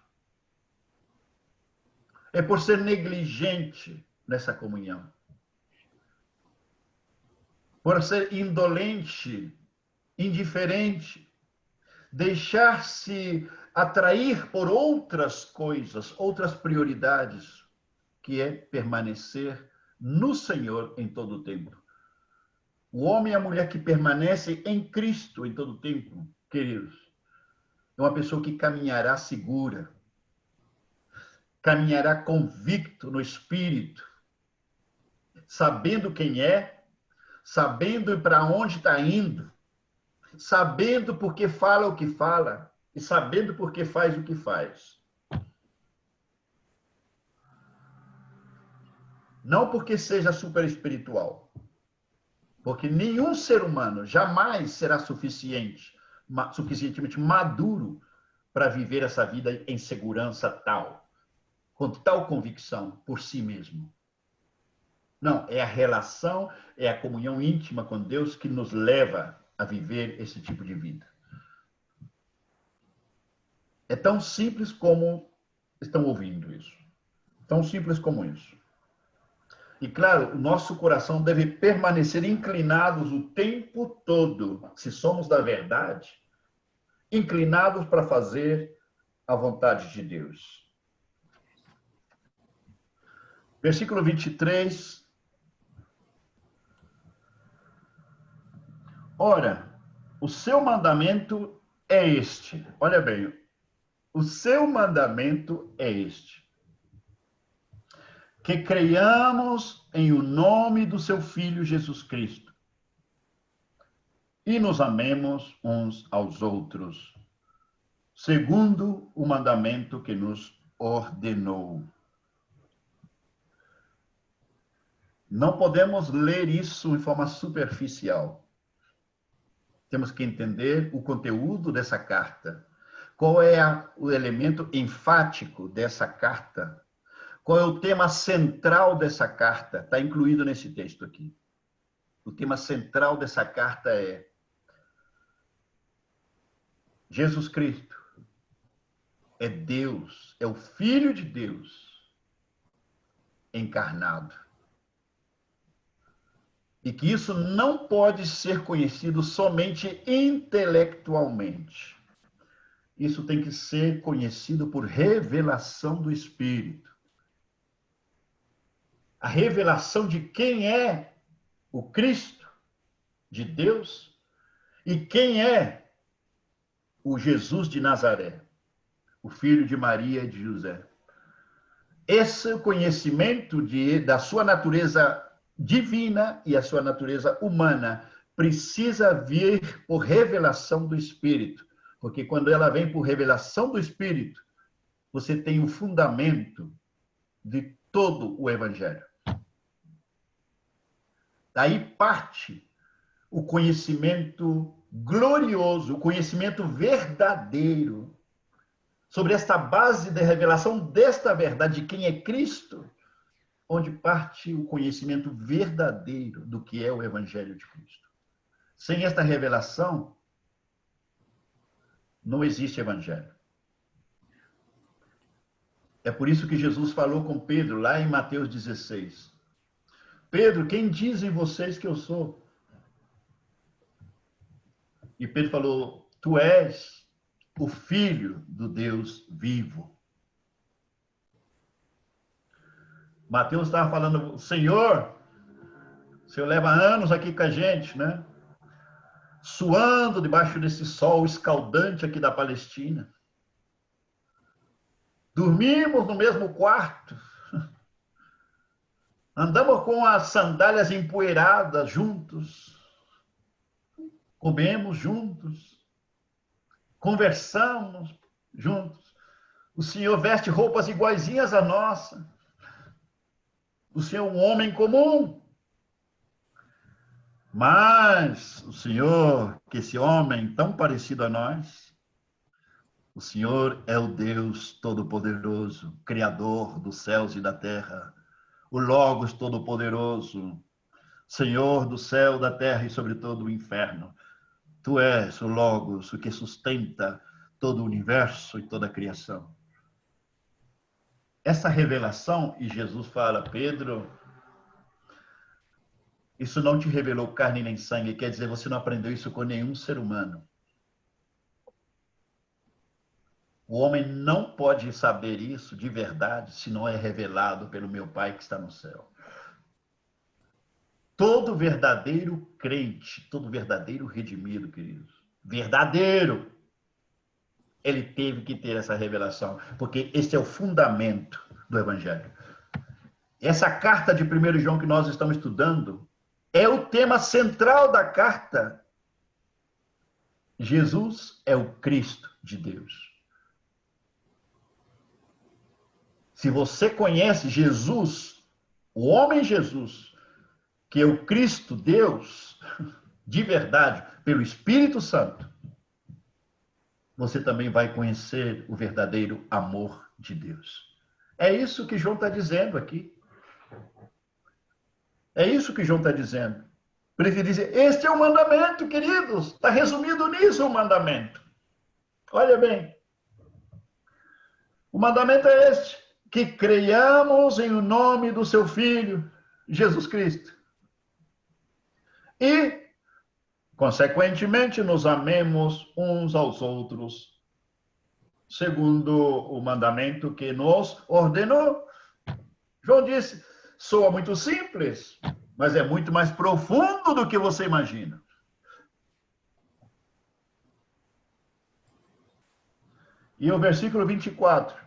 É por ser negligente nessa comunhão. Por ser indolente, indiferente, deixar-se atrair por outras coisas, outras prioridades, que é permanecer no Senhor em todo o tempo. O homem e a mulher que permanecem em Cristo em todo o tempo, queridos, é uma pessoa que caminhará segura, caminhará convicto no Espírito, sabendo quem é, sabendo para onde está indo, sabendo por que fala o que fala e sabendo por que faz o que faz. Não porque seja super espiritual, porque nenhum ser humano jamais será suficientemente maduro para viver essa vida em segurança tal, com tal convicção por si mesmo. Não, é a relação, é a comunhão íntima com Deus que nos leva a viver esse tipo de vida. É tão simples como estão ouvindo isso. Tão simples como isso. E claro, o nosso coração deve permanecer inclinados o tempo todo, se somos da verdade, inclinados para fazer a vontade de Deus. Versículo 23. Ora, o seu mandamento é este. Olha bem, o seu mandamento é este: que creiamos em o nome do seu Filho Jesus Cristo e nos amemos uns aos outros, segundo o mandamento que nos ordenou. Não podemos ler isso de forma superficial. Temos que entender o conteúdo dessa carta. Qual é o elemento enfático dessa carta? Qual é o tema central dessa carta? Está incluído nesse texto aqui. O tema central dessa carta é Jesus Cristo. É Deus, é o Filho de Deus encarnado. E que isso não pode ser conhecido somente intelectualmente. Isso tem que ser conhecido por revelação do Espírito. A revelação de quem é o Cristo de Deus e quem é o Jesus de Nazaré, o filho de Maria e de José. Esse conhecimento da sua natureza divina e a sua natureza humana precisa vir por revelação do Espírito, porque quando ela vem por revelação do Espírito, você tem o fundamento de todo o Evangelho. Daí parte o conhecimento glorioso, o conhecimento verdadeiro, sobre esta base da revelação desta verdade de quem é Cristo, onde parte o conhecimento verdadeiro do que é o Evangelho de Cristo. Sem esta revelação, não existe Evangelho. É por isso que Jesus falou com Pedro, lá em Mateus 16. Pedro, quem dizem vocês que eu sou? E Pedro falou, tu és o Filho do Deus vivo. Mateus estava falando, Senhor leva anos aqui com a gente, né? Suando debaixo desse sol escaldante aqui da Palestina. Dormimos no mesmo quarto. Andamos com as sandálias empoeiradas juntos. Comemos juntos. Conversamos juntos. O Senhor veste roupas iguaizinhas à nossa. O Senhor é um homem comum. Mas o Senhor, que esse homem tão parecido a nós, o Senhor é o Deus Todo-Poderoso, Criador dos céus e da terra, o Logos Todo-Poderoso, Senhor do céu, da terra e sobre todo o inferno. Tu és o Logos, o que sustenta todo o universo e toda a criação. Essa revelação, e Jesus fala, Pedro, isso não te revelou carne nem sangue, quer dizer, você não aprendeu isso com nenhum ser humano. O homem não pode saber isso de verdade se não é revelado pelo meu Pai que está no céu. Todo verdadeiro crente, todo verdadeiro redimido, queridos, verdadeiro, ele teve que ter essa revelação, porque esse é o fundamento do Evangelho. Essa carta de 1 João que nós estamos estudando é o tema central da carta. Jesus é o Cristo de Deus. Se você conhece Jesus, o homem Jesus, que é o Cristo Deus, de verdade, pelo Espírito Santo, você também vai conhecer o verdadeiro amor de Deus. É isso que João está dizendo aqui. É isso que João está dizendo. Por isso ele diz, este é o mandamento, queridos. Está resumido nisso o mandamento. Olha bem. O mandamento é este, que creiamos em o nome do seu Filho, Jesus Cristo. E, consequentemente, nos amemos uns aos outros, segundo o mandamento que nos ordenou. João disse, soa muito simples, mas é muito mais profundo do que você imagina. E o versículo 24.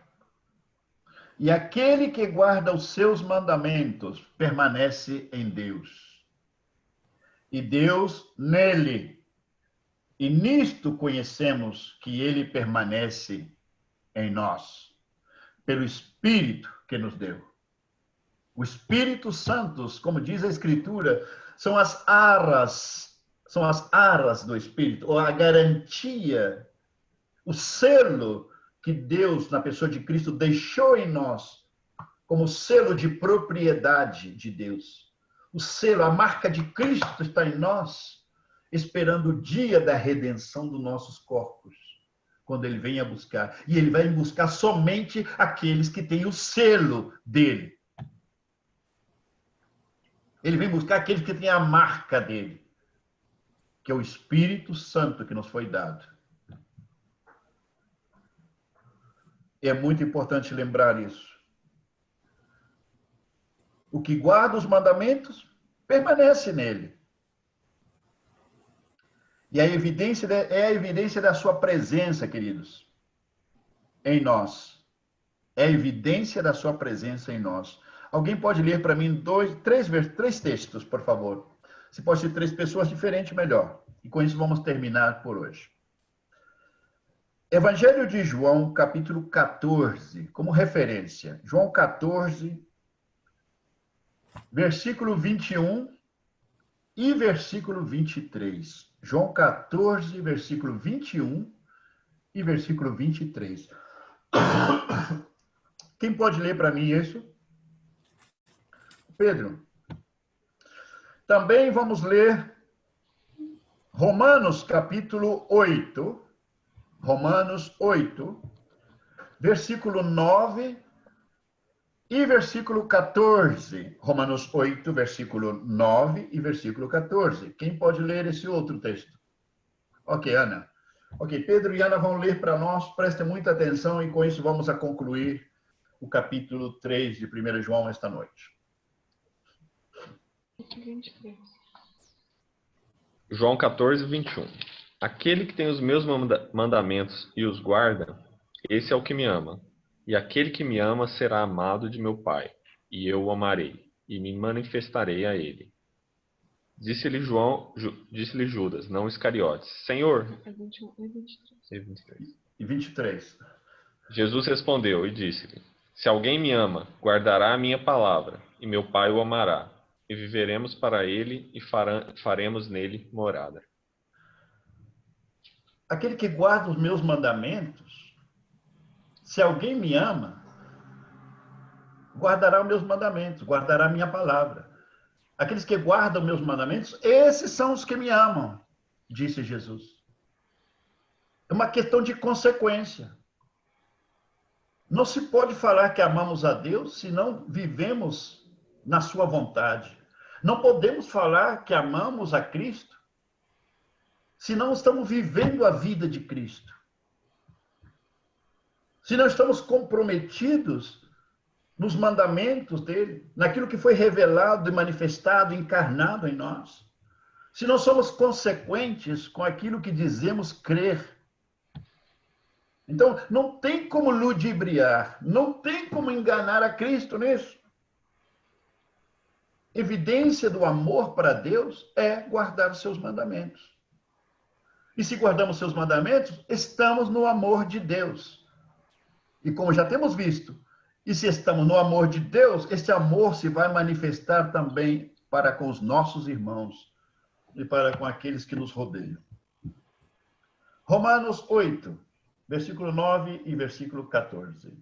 E aquele que guarda os seus mandamentos permanece em Deus. E Deus nele. E nisto conhecemos que ele permanece em nós, pelo Espírito que nos deu. O Espírito Santo, como diz a Escritura, são as aras do Espírito, ou a garantia, o selo que Deus, na pessoa de Cristo, deixou em nós, como selo de propriedade de Deus. O selo, a marca de Cristo está em nós, esperando o dia da redenção dos nossos corpos, quando ele venha buscar. E ele vai buscar somente aqueles que têm o selo dele. Ele vem buscar aqueles que têm a marca dele, que é o Espírito Santo que nos foi dado. É muito importante lembrar isso. O que guarda os mandamentos permanece nele. E a evidência é a evidência da sua presença, queridos, em nós. É a evidência da sua presença em nós. Alguém pode ler para mim três textos, por favor? Se pode ser 3 pessoas diferentes, melhor. E com isso vamos terminar por hoje. Evangelho de João, capítulo 14, como referência. João 14, versículo 21 e versículo 23. João 14, versículo 21 e versículo 23. Quem pode ler para mim isso? Pedro. Também vamos ler Romanos, capítulo 8. Romanos 8, versículo 9 E versículo 14, Romanos 8, versículo 9 e versículo 14. Quem pode ler esse outro texto? Ok, Ana. Ok, Pedro e Ana vão ler para nós, prestem muita atenção e com isso vamos a concluir o capítulo 3 de 1 João esta noite. João 14, 21. Aquele que tem os meus mandamentos e os guarda, esse é o que me ama. E aquele que me ama será amado de meu Pai, e eu o amarei, e me manifestarei a ele. Disse-lhe Judas, não Iscariotes, Senhor... É 21 e 23. E 23. Jesus respondeu e disse-lhe, se alguém me ama, guardará a minha palavra, e meu Pai o amará, e viveremos para ele e faremos nele morada. Aquele que guarda os meus mandamentos, se alguém me ama, guardará os meus mandamentos, guardará a minha palavra. Aqueles que guardam meus mandamentos, esses são os que me amam, disse Jesus. É uma questão de consequência. Não se pode falar que amamos a Deus se não vivemos na sua vontade. Não podemos falar que amamos a Cristo se não estamos vivendo a vida de Cristo. Se não estamos comprometidos nos mandamentos dele, naquilo que foi revelado e manifestado, encarnado em nós. Se não somos consequentes com aquilo que dizemos crer. Então, não tem como ludibriar, não tem como enganar a Cristo nisso. Evidência do amor para Deus é guardar os seus mandamentos. E se guardamos seus mandamentos, estamos no amor de Deus. E como já temos visto, e se estamos no amor de Deus, esse amor se vai manifestar também para com os nossos irmãos e para com aqueles que nos rodeiam. Romanos 8, versículo 9 e versículo 14.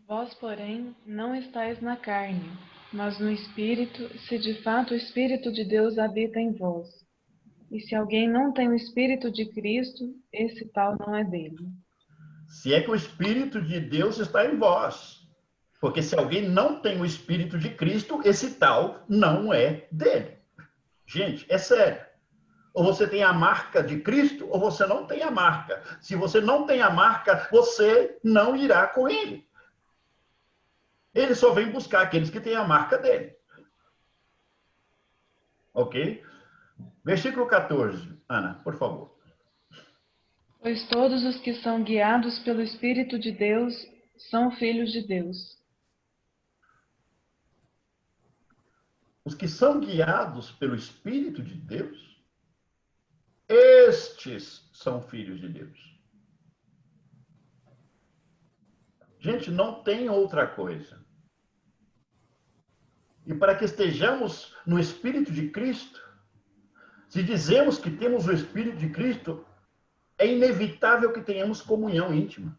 Vós, porém, não estáis na carne, mas no Espírito, se de fato o Espírito de Deus habita em vós. E se alguém não tem o Espírito de Cristo, esse tal não é dele. Se é que o Espírito de Deus está em vós. Porque se alguém não tem o Espírito de Cristo, esse tal não é dele. Gente, é sério. Ou você tem a marca de Cristo, ou você não tem a marca. Se você não tem a marca, você não irá com ele. Ele só vem buscar aqueles que têm a marca dele. Ok? Versículo 14. Ana, por favor. Pois todos os que são guiados pelo Espírito de Deus são filhos de Deus. Os que são guiados pelo Espírito de Deus, estes são filhos de Deus. Gente, não tem outra coisa. E para que estejamos no Espírito de Cristo, se dizemos que temos o Espírito de Cristo, é inevitável que tenhamos comunhão íntima.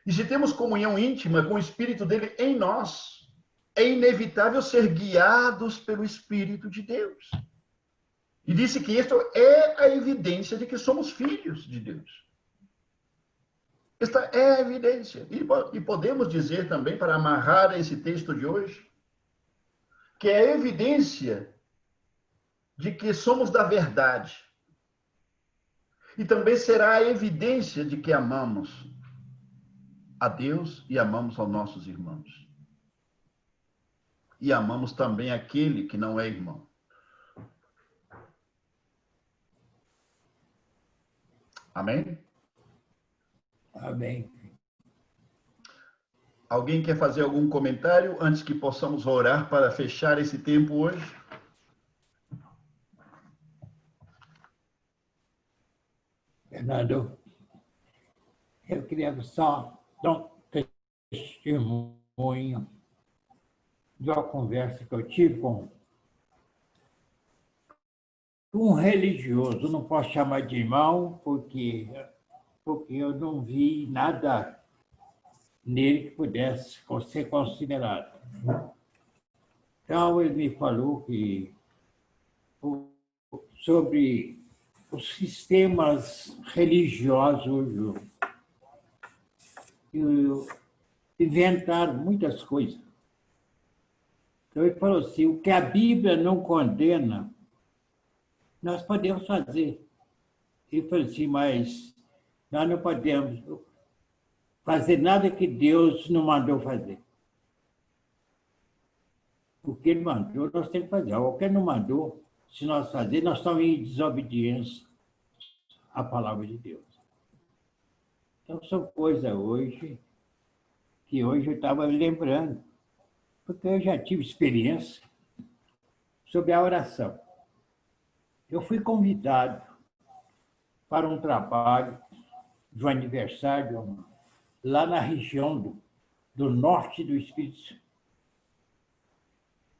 E se temos comunhão íntima com o Espírito dele em nós, é inevitável ser guiados pelo Espírito de Deus. E disse que isso é a evidência de que somos filhos de Deus. Esta é a evidência. E podemos dizer também, para amarrar esse texto de hoje, que é a evidência de que somos da verdade. E também será a evidência de que amamos a Deus e amamos aos nossos irmãos. E amamos também aquele que não é irmão. Amém? Amém. Alguém quer fazer algum comentário antes que possamos orar para fechar esse tempo hoje? Fernando, eu queria só dar um testemunho de uma conversa que eu tive com um religioso. Não posso chamar de irmão, porque eu não vi nada nele que pudesse ser considerado. Então, ele me falou que sobre os sistemas religiosos inventaram muitas coisas. Então ele falou assim, o que a Bíblia não condena, nós podemos fazer. Ele falou assim, mas nós não podemos fazer nada que Deus não mandou fazer. O que ele mandou, nós temos que fazer. O que ele não mandou, se nós fazer, nós estamos em desobediência à palavra de Deus. Então, são coisas hoje, que hoje eu estava me lembrando, porque eu já tive experiência sobre a oração. Eu fui convidado para um trabalho de um aniversário lá na região do norte do Espírito Santo.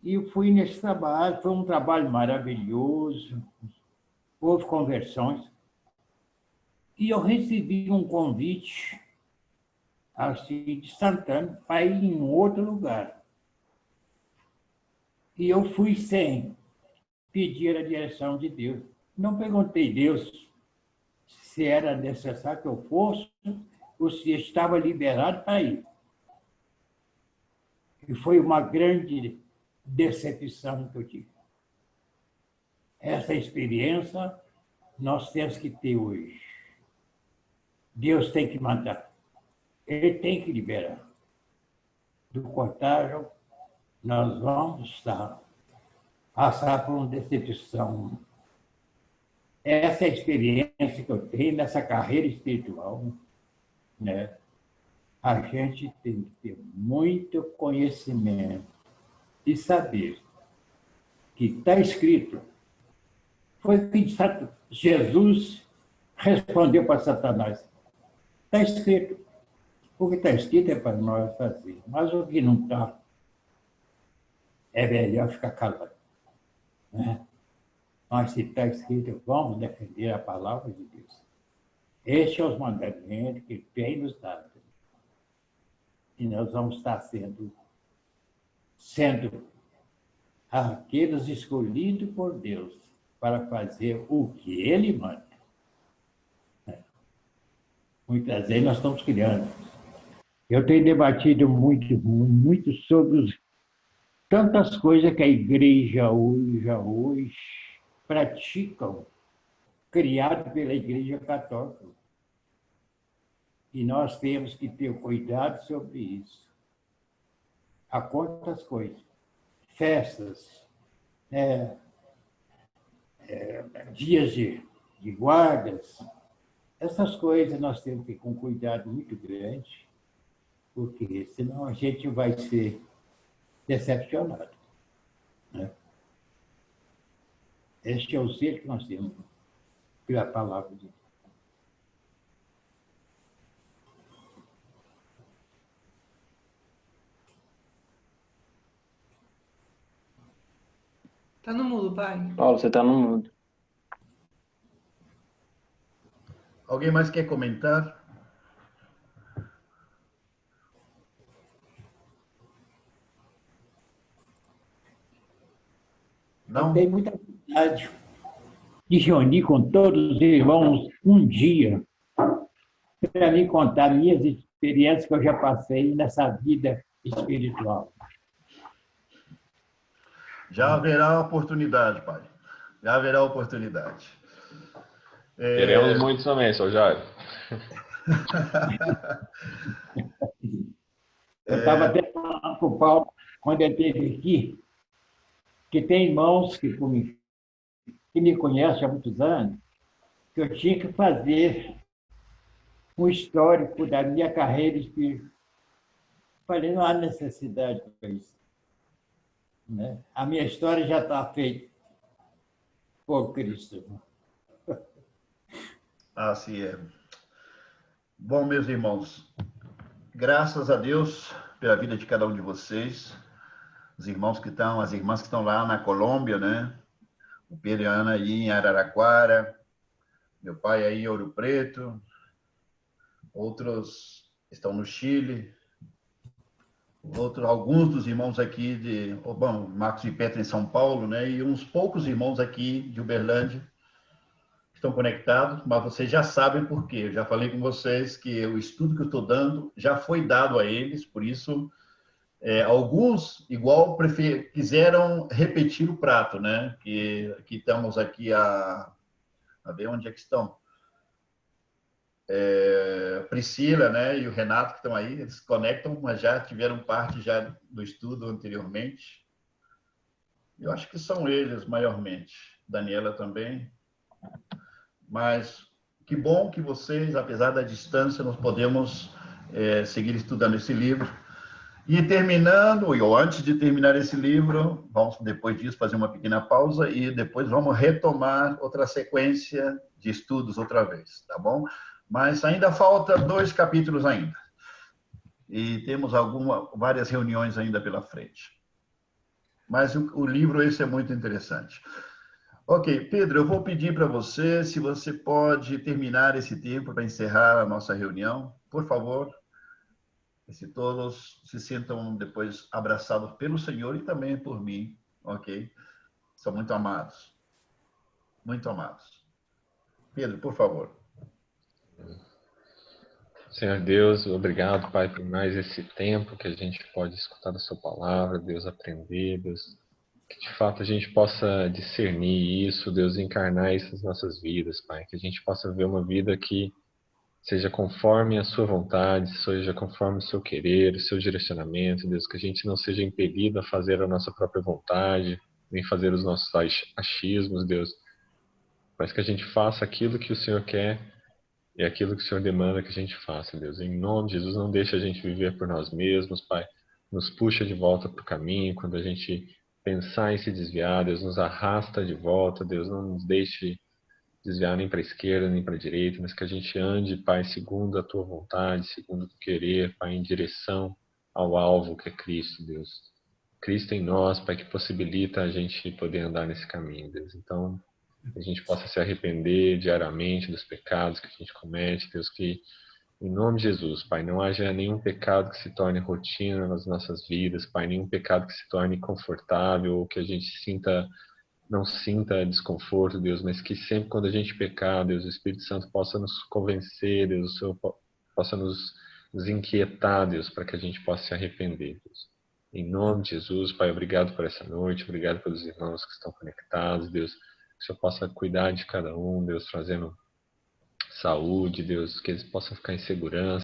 E eu fui nesse trabalho, foi um trabalho maravilhoso, houve conversões. E eu recebi um convite, assim, de Santana, para ir em outro lugar. E eu fui sem pedir a direção de Deus. Não perguntei a Deus se era necessário que eu fosse ou se estava liberado para ir. E foi uma grande decepção que eu tive. Essa experiência nós temos que ter hoje. Deus tem que mandar. Ele tem que liberar. Do contrário, nós vamos passar por uma decepção. Essa é a experiência que eu tenho nessa carreira espiritual, né? A gente tem que ter muito conhecimento e saber que está escrito. Foi que Jesus respondeu para Satanás. Está escrito. O que está escrito é para nós fazer. Mas o que não está, é melhor ficar calado. Né? Mas se está escrito, vamos defender a palavra de Deus. Estes são os mandamentos que tem nos dado. E nós vamos estar sendo aqueles escolhidos por Deus para fazer o que Ele manda. Muitas vezes nós estamos criando. Eu tenho debatido muito sobre tantas coisas que a igreja hoje praticam, criado pela Igreja Católica. E nós temos que ter cuidado sobre isso. Há quantas coisas? Festas, dias de guardas, essas coisas nós temos que ir com cuidado muito grande, porque senão a gente vai ser decepcionado. Né? Este é o ser que nós temos pela palavra de Deus. Tá no mudo, pai. Paulo, você está no mundo. Alguém mais quer comentar? Não? Tenho muita vontade de reunir com todos os irmãos um dia para me contar minhas experiências que eu já passei nessa vida espiritual. Já haverá oportunidade, pai. Já haverá oportunidade. Queremos muito também, seu Jairo. Eu estava até falando com o Paulo, quando ele esteve aqui, que tem irmãos que me conhecem há muitos anos, que eu tinha que fazer um histórico da minha carreira espiritual. Falei, não há necessidade para isso. Né? A minha história já está feita por Cristo. Assim é. Bom, meus irmãos, graças a Deus pela vida de cada um de vocês, os irmãos que estão, as irmãs que estão lá na Colômbia, né? O Pedro e a Ana aí em Araraquara, meu pai aí em Ouro Preto, outros estão no Chile, alguns dos irmãos aqui Marcos e Petra em São Paulo, né? E uns poucos irmãos aqui de Uberlândia estão conectados, mas vocês já sabem por quê. Eu já falei com vocês que o estudo que eu estou dando já foi dado a eles, por isso alguns igual quiseram repetir o prato, né? Que estamos aqui a ver onde é que estão. Priscila, né, e o Renato que estão aí, eles conectam, mas já tiveram parte já do estudo anteriormente. Eu acho que são eles maiormente. Daniela também. Mas que bom que vocês, apesar da distância, nós podemos seguir estudando esse livro. E terminando, ou antes de terminar esse livro, vamos depois disso fazer uma pequena pausa e depois vamos retomar outra sequência de estudos outra vez, tá bom? Mas ainda falta 2 capítulos ainda. E temos várias reuniões ainda pela frente. Mas o livro esse é muito interessante. Ok, Pedro, eu vou pedir para você se você pode terminar esse tempo para encerrar a nossa reunião, por favor. E se todos se sintam depois abraçados pelo Senhor e também por mim, ok? São muito amados. Muito amados. Pedro, por favor. Senhor Deus, obrigado, Pai, por mais esse tempo que a gente pode escutar a sua palavra, Deus, aprender, Deus, que de fato a gente possa discernir isso, Deus, encarnar isso nas nossas vidas, Pai, que a gente possa ver uma vida que seja conforme a sua vontade, seja conforme o seu querer, o seu direcionamento, Deus, que a gente não seja impelido a fazer a nossa própria vontade, nem fazer os nossos achismos, Deus, mas que a gente faça aquilo que o Senhor quer e aquilo que o Senhor demanda que a gente faça, Deus. Em nome de Jesus, não deixe a gente viver por nós mesmos, Pai. Nos puxa de volta para o caminho. Quando a gente pensar em se desviar, Deus nos arrasta de volta. Deus, não nos deixe desviar nem para a esquerda, nem para a direita, mas que a gente ande, Pai, segundo a Tua vontade, segundo o Teu querer, Pai, em direção ao alvo que é Cristo, Deus. Cristo em nós, Pai, que possibilita a gente poder andar nesse caminho, Deus. Então, que a gente possa se arrepender diariamente dos pecados que a gente comete, Deus, que em nome de Jesus, Pai, não haja nenhum pecado que se torne rotina nas nossas vidas, Pai, nenhum pecado que se torne confortável ou que a gente não sinta desconforto, Deus, mas que sempre quando a gente pecar, Deus, o Espírito Santo possa nos convencer, Deus, o Senhor possa nos inquietar, Deus, para que a gente possa se arrepender, Deus. Em nome de Jesus, Pai, obrigado por essa noite, obrigado pelos irmãos que estão conectados, Deus, que o Senhor possa cuidar de cada um, Deus, trazendo saúde, Deus, que eles possam ficar em segurança.